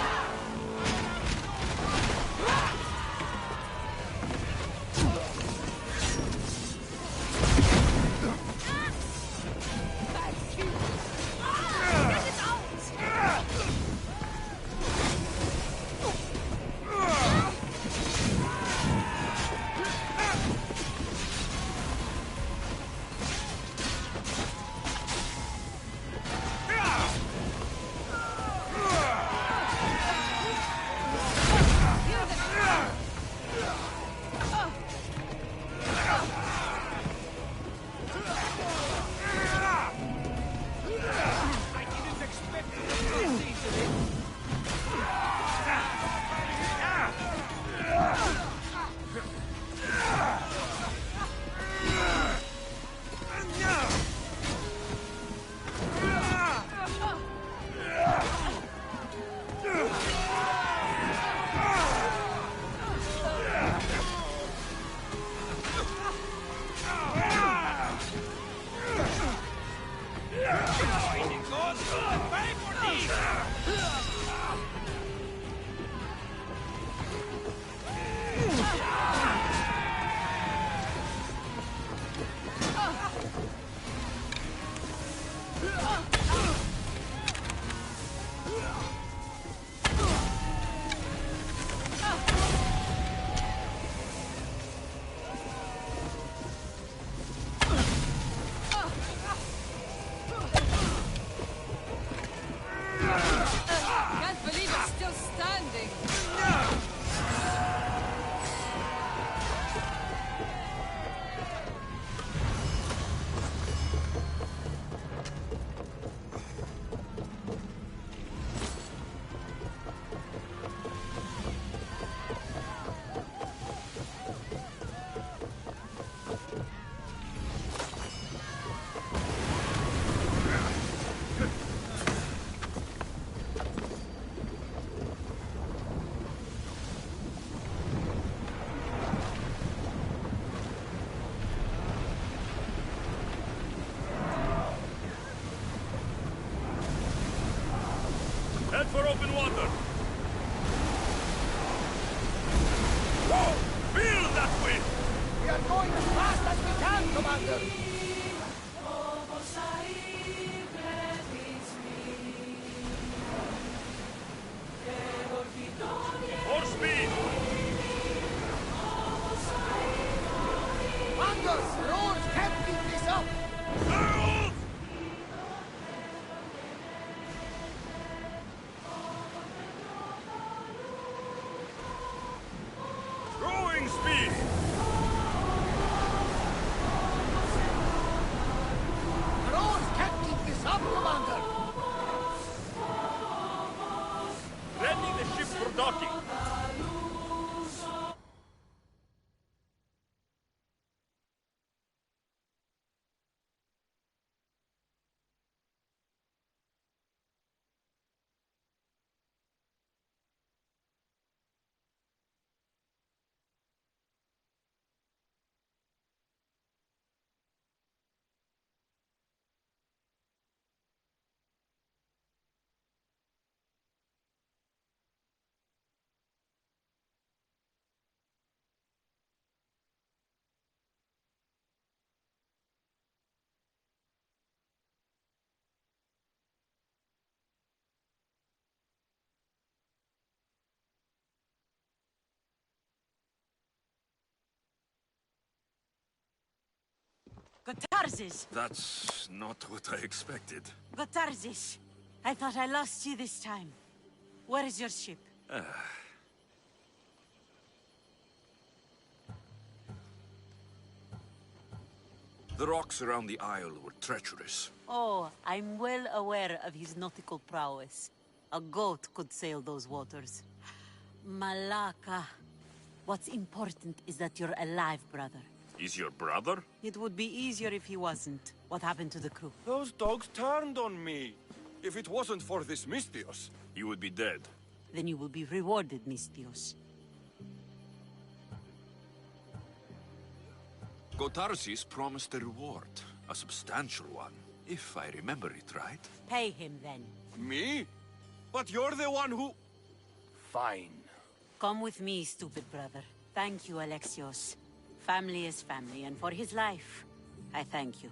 Head for open water! Whoa! Feel that wind! We are going as fast as we can, Commander! More speed! Anders, roars can't keep this up! Girls! Growing speed! Roars can't keep this up, Commander! Ready the ship for docking! Gotarzes! That's not what I expected. Gotarzes! I thought I lost you this time. Where is your ship? The rocks around the isle were treacherous. Oh, I'm well aware of his nautical prowess. A goat could sail those waters. Malaka. What's important is that you're alive, brother. Is your brother? It would be easier if he wasn't. What happened to the crew? Those dogs turned on me. If it wasn't for this Mystios... You would be dead. Then you will be rewarded, Mystios. Gotarzes promised a reward. A substantial one. If I remember it right. Pay him, then. Me? But you're the one who... Fine. Come with me, stupid brother. Thank you, Alexios. Family is family, and for his life, I thank you.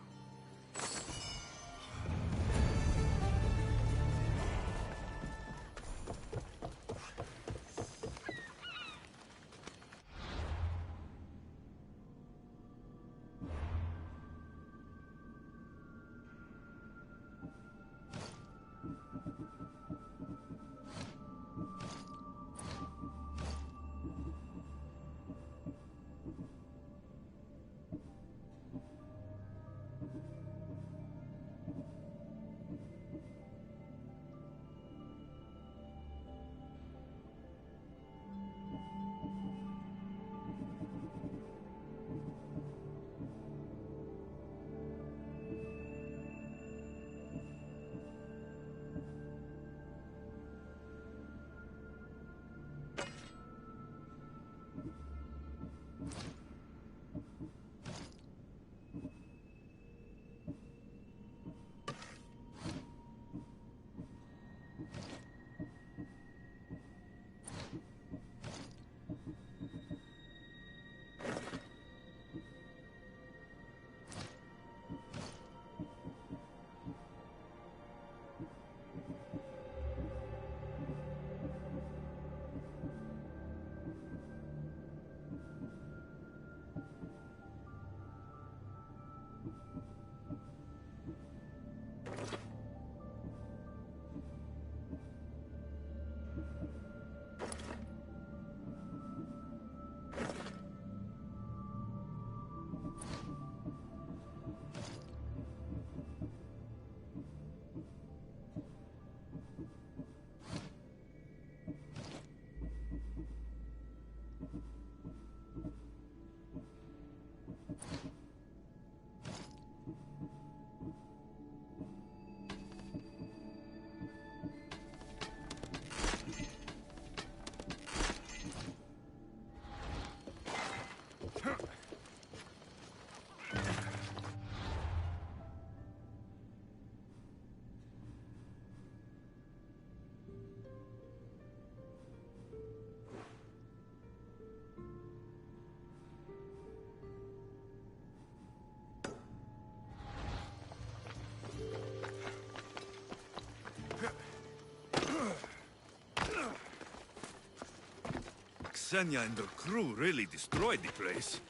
Ksenia and her crew really destroyed the place.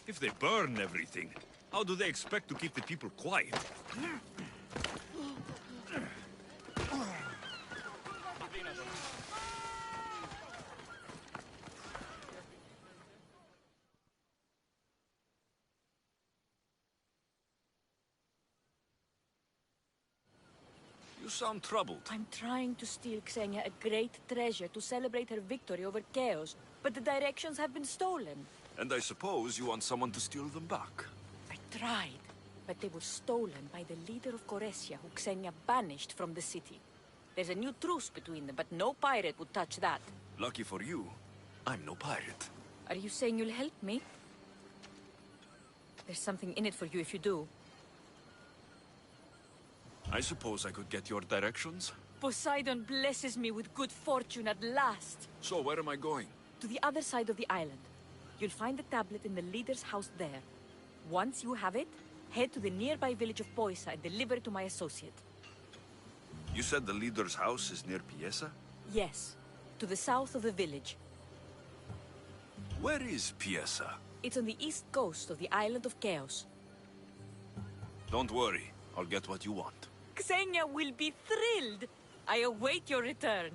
If they burn everything, how do they expect to keep the people quiet? You sound troubled. I'm trying to steal Xenia a great treasure to celebrate her victory over Chaos, but the directions have been stolen. And I suppose you want someone to steal them back. I tried, but they were stolen by the leader of Goresia, who Xenia banished from the city. There's a new truce between them, but no pirate would touch that. Lucky for you, I'm no pirate. Are you saying you'll help me? There's something in it for you if you do. I suppose I could get your directions? Poseidon blesses me with good fortune at last. So where am I going? To the other side of the island. You'll find the tablet in the leader's house there. Once you have it, head to the nearby village of Poisa and deliver it to my associate. You said the leader's house is near Piesa? Yes, to the south of the village. Where is Piesa? It's on the east coast of the island of Chaos. Don't worry, I'll get what you want. Xenia will be thrilled. I await your return.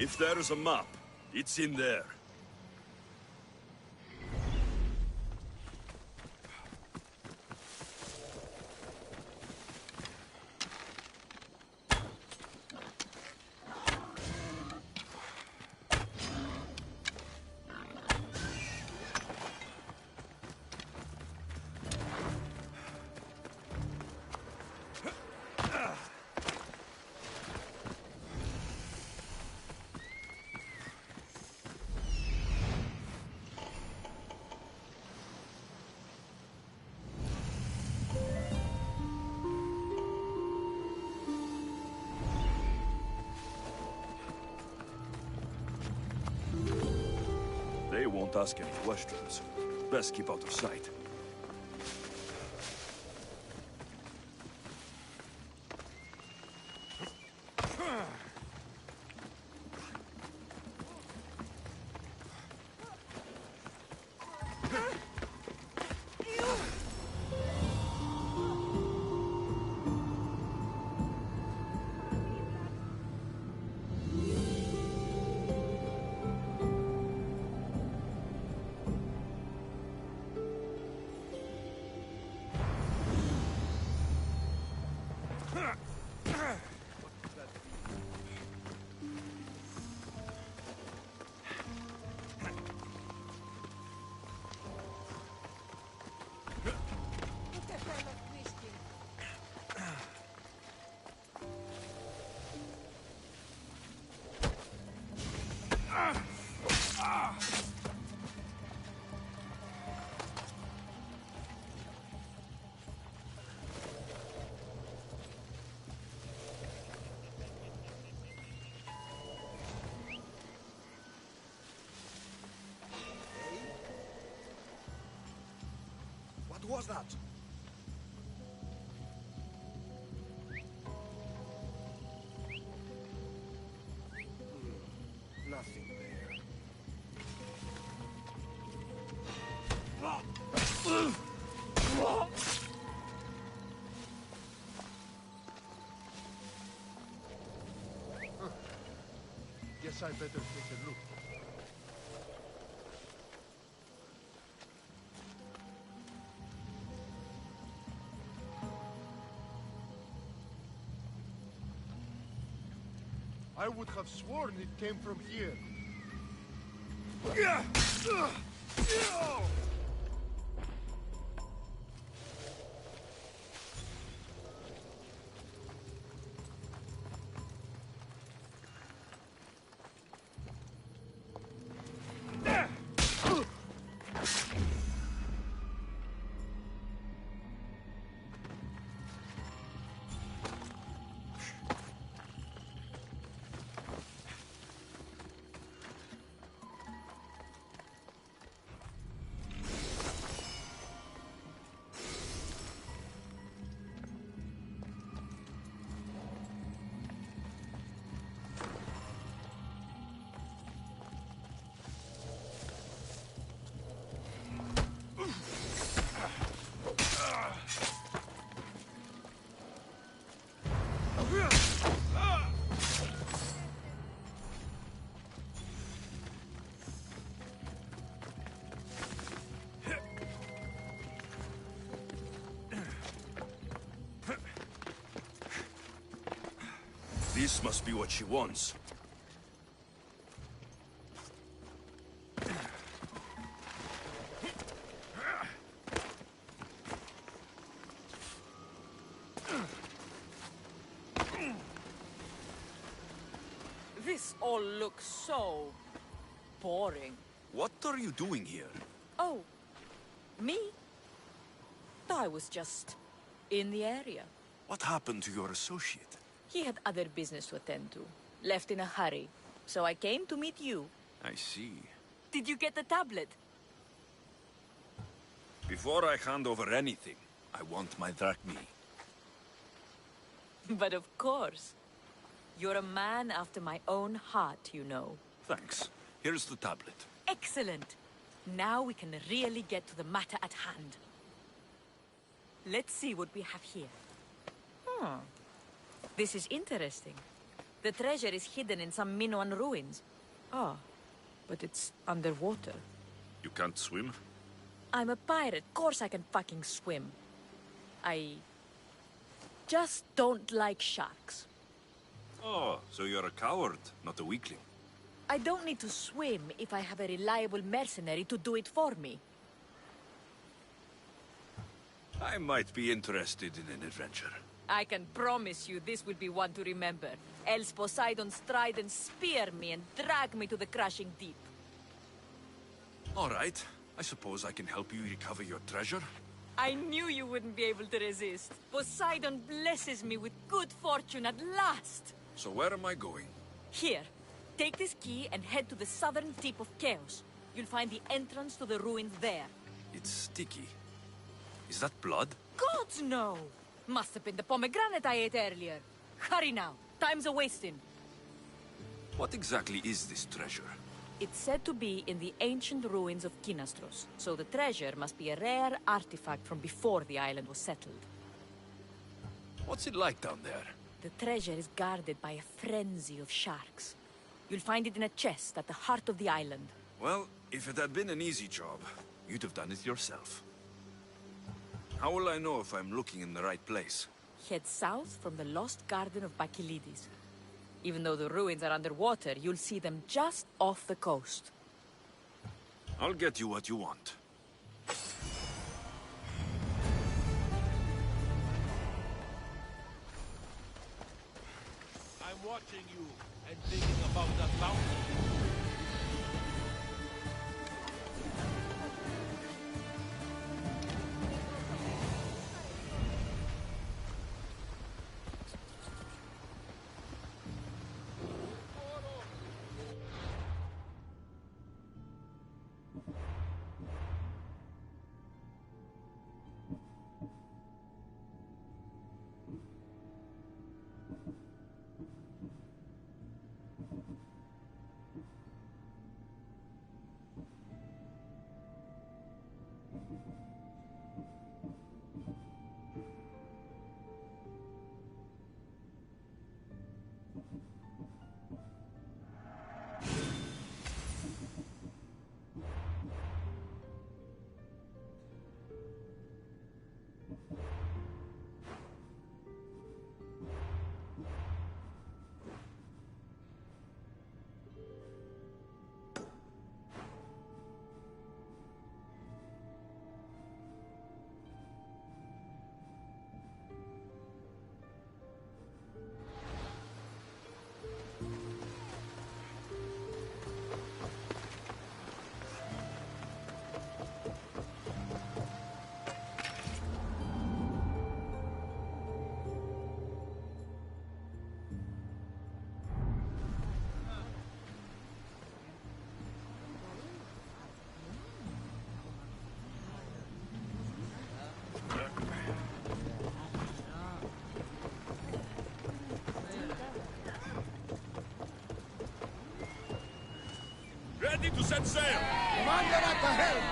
If there's a map, it's in there. They won't ask any questions. Best keep out of sight. was that? Nothing there. Guess I better take a look. I would have sworn it came from here. This must be what she wants. This all looks so boring. What are you doing here? Oh, me? I was just in the area. What happened to your associate? He had other business to attend to. Left in a hurry. So I came to meet you. I see. Did you get the tablet? Before I hand over anything, I want my drachmi. But of course. You're a man after my own heart, you know. Thanks. Here's the tablet. Excellent. Now we can really get to the matter at hand. Let's see what we have here. This is interesting. The treasure is hidden in some Minoan ruins. Ah, but it's underwater. You can't swim? I'm a pirate. Of course I can fucking swim. I just don't like sharks. Oh, so you're a coward, not a weakling. I don't need to swim if I have a reliable mercenary to do it for me. I might be interested in an adventure. I can promise you this will be one to remember. Else Poseidon's trident spear me and drag me to the crashing deep. All right. I suppose I can help you recover your treasure? I knew you wouldn't be able to resist. Poseidon blesses me with good fortune at last. So where am I going? Here. Take this key and head to the southern tip of Chaos. You'll find the entrance to the ruins there. It's sticky. Is that blood? Gods, no! Must have been the pomegranate I ate earlier. Hurry now. Time's a-wasting. What exactly is this treasure? It's said to be in the ancient ruins of Kinastros, so the treasure must be a rare artifact from before the island was settled. What's it like down there? The treasure is guarded by a frenzy of sharks. You'll find it in a chest at the heart of the island. Well, if it had been an easy job, you'd have done it yourself. How will I know if I'm looking in the right place? Head south from the lost garden of Bacchylides. Even though the ruins are underwater, you'll see them just off the coast. I'll get you what you want. I'm watching you and thinking about that mountain. Set sail! Commander at the helm!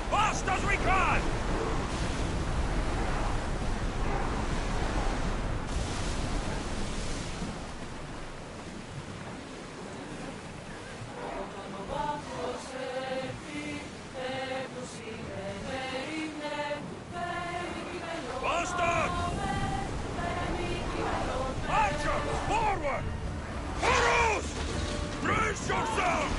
Fast as we can! Faster! Archers, forward! Arrows! Brace yourselves!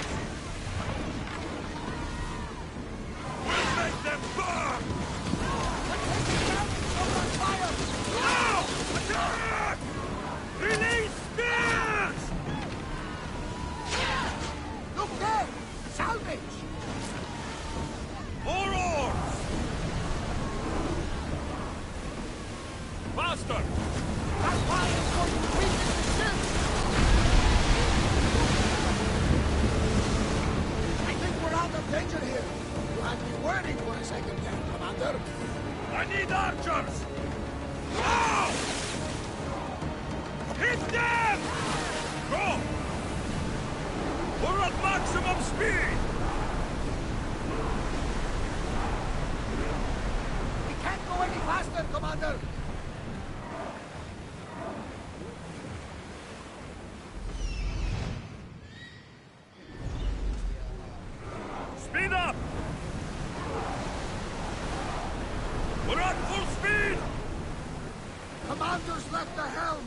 We'll make them burn! Now! Attack! Release spears! Look there! Salvage! More oars! Faster! That fire is going to weaken the ship! I think we're out of danger here. You had me worried for a second there, Commander. I need archers! Now! Hit them! Go! We're at maximum speed! We can't go any faster, Commander! Speed up! We're at full speed! Commander's left the helm!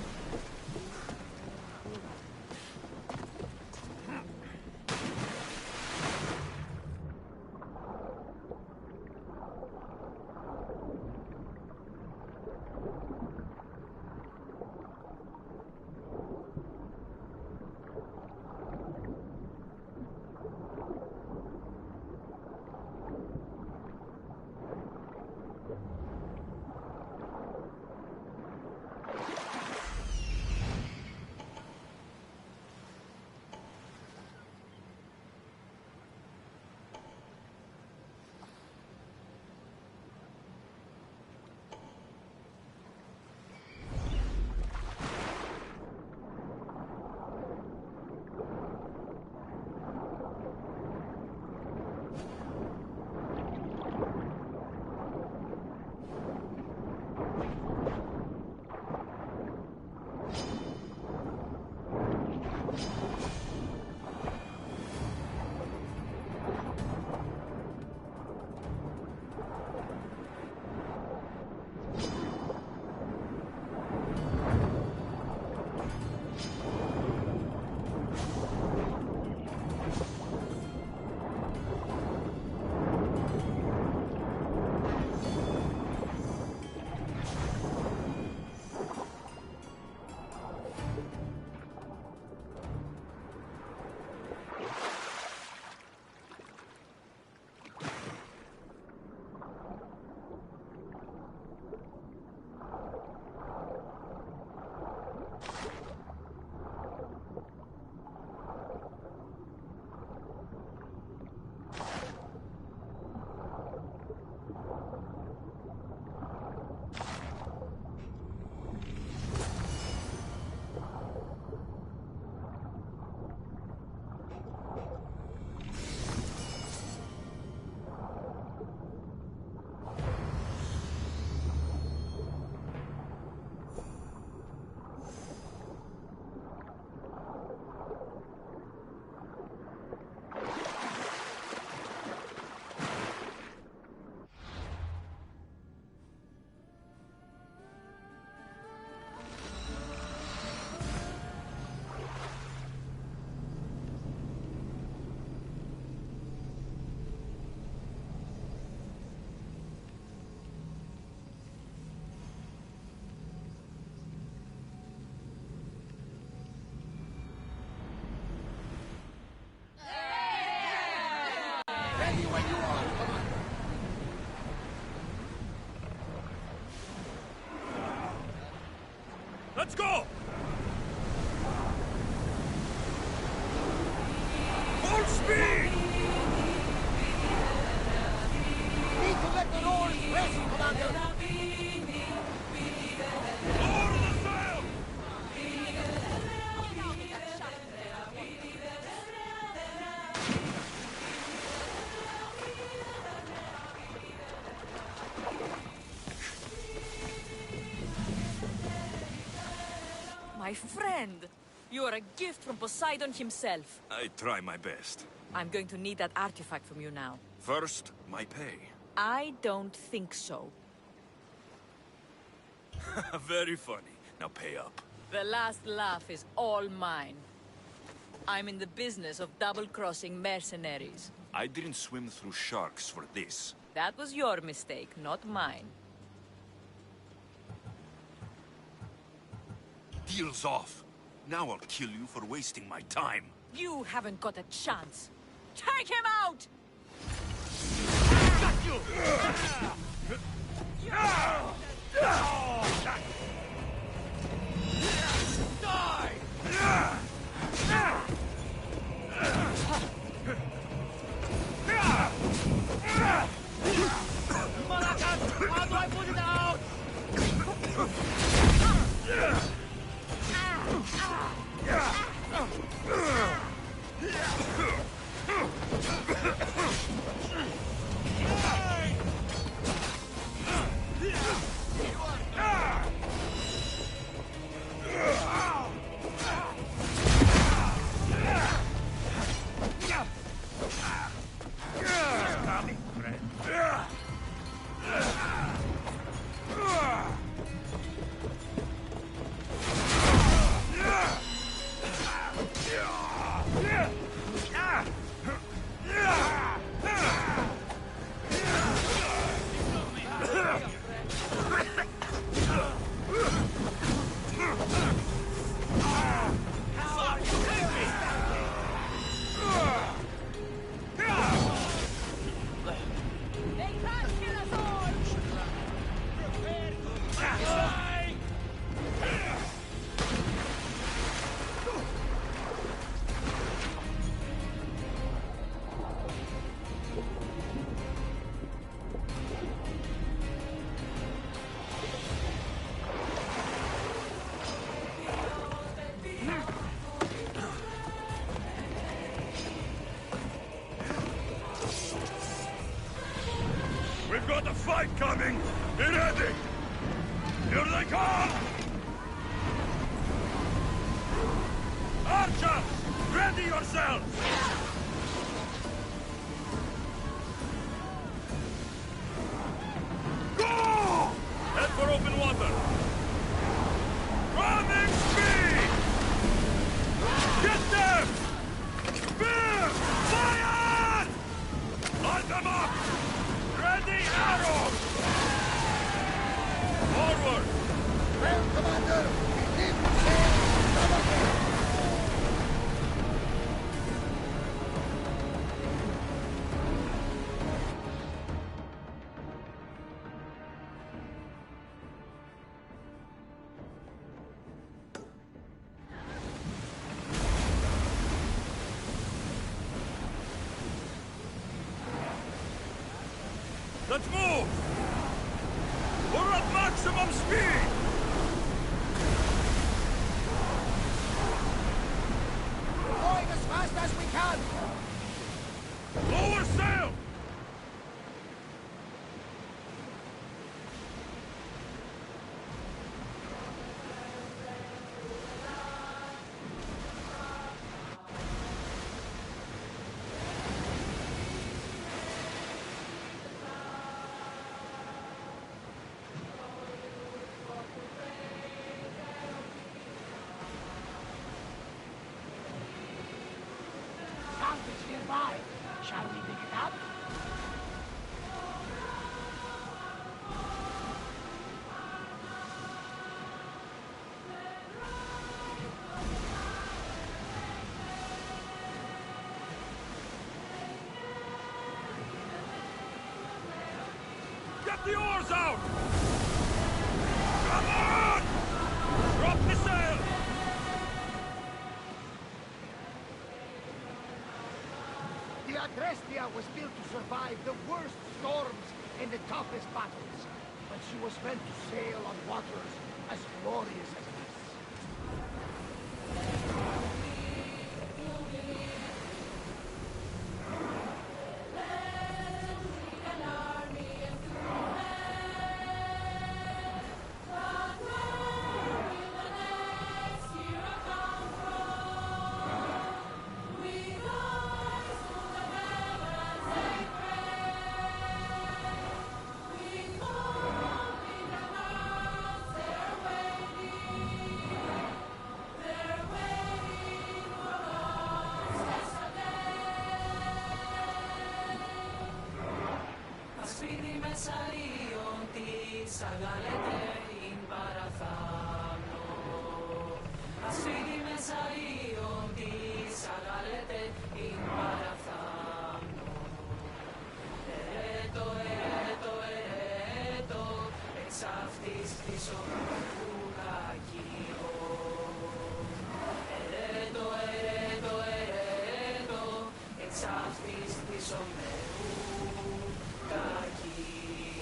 when you are, Commander. Let's go! Full speed! Need to let the oars rest, Commander. Lower the sail! My friend, you are a gift from Poseidon himself. I try my best. I'm going to need that artifact from you now. First, my pay. I don't think so. Very funny. Now pay up. The last laugh is all mine. I'm in the business of double-crossing mercenaries. I didn't swim through sharks for this. That was your mistake, not mine. Deal's off. Now I'll kill you for wasting my time. You haven't got a chance. Take him out! Got you! Malakas, how do I put it out? We've got a fight coming! Be ready! Here they come! Archers! Ready yourselves! Go! Head for open water! Running speed! Get them! Spear! Fire! Light them up! Ready arrows! Forward! Well, Commander, keep sail double. Let's move! We're at maximum speed! Going as fast as we can! Lower sail! Is nearby. Shall we pick it up? the oars out! Come on! Drop the sail! The Agrestia was built to survive the worst storms and the toughest battles, but she was meant to sail on waters as glorious as this.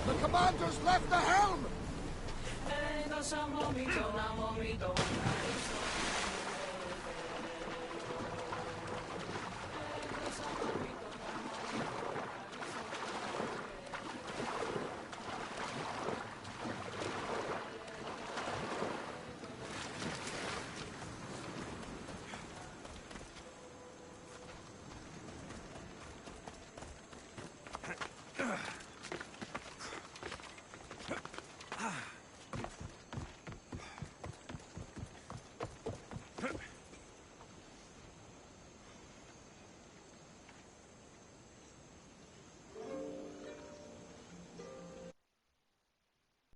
The commanders left the helm!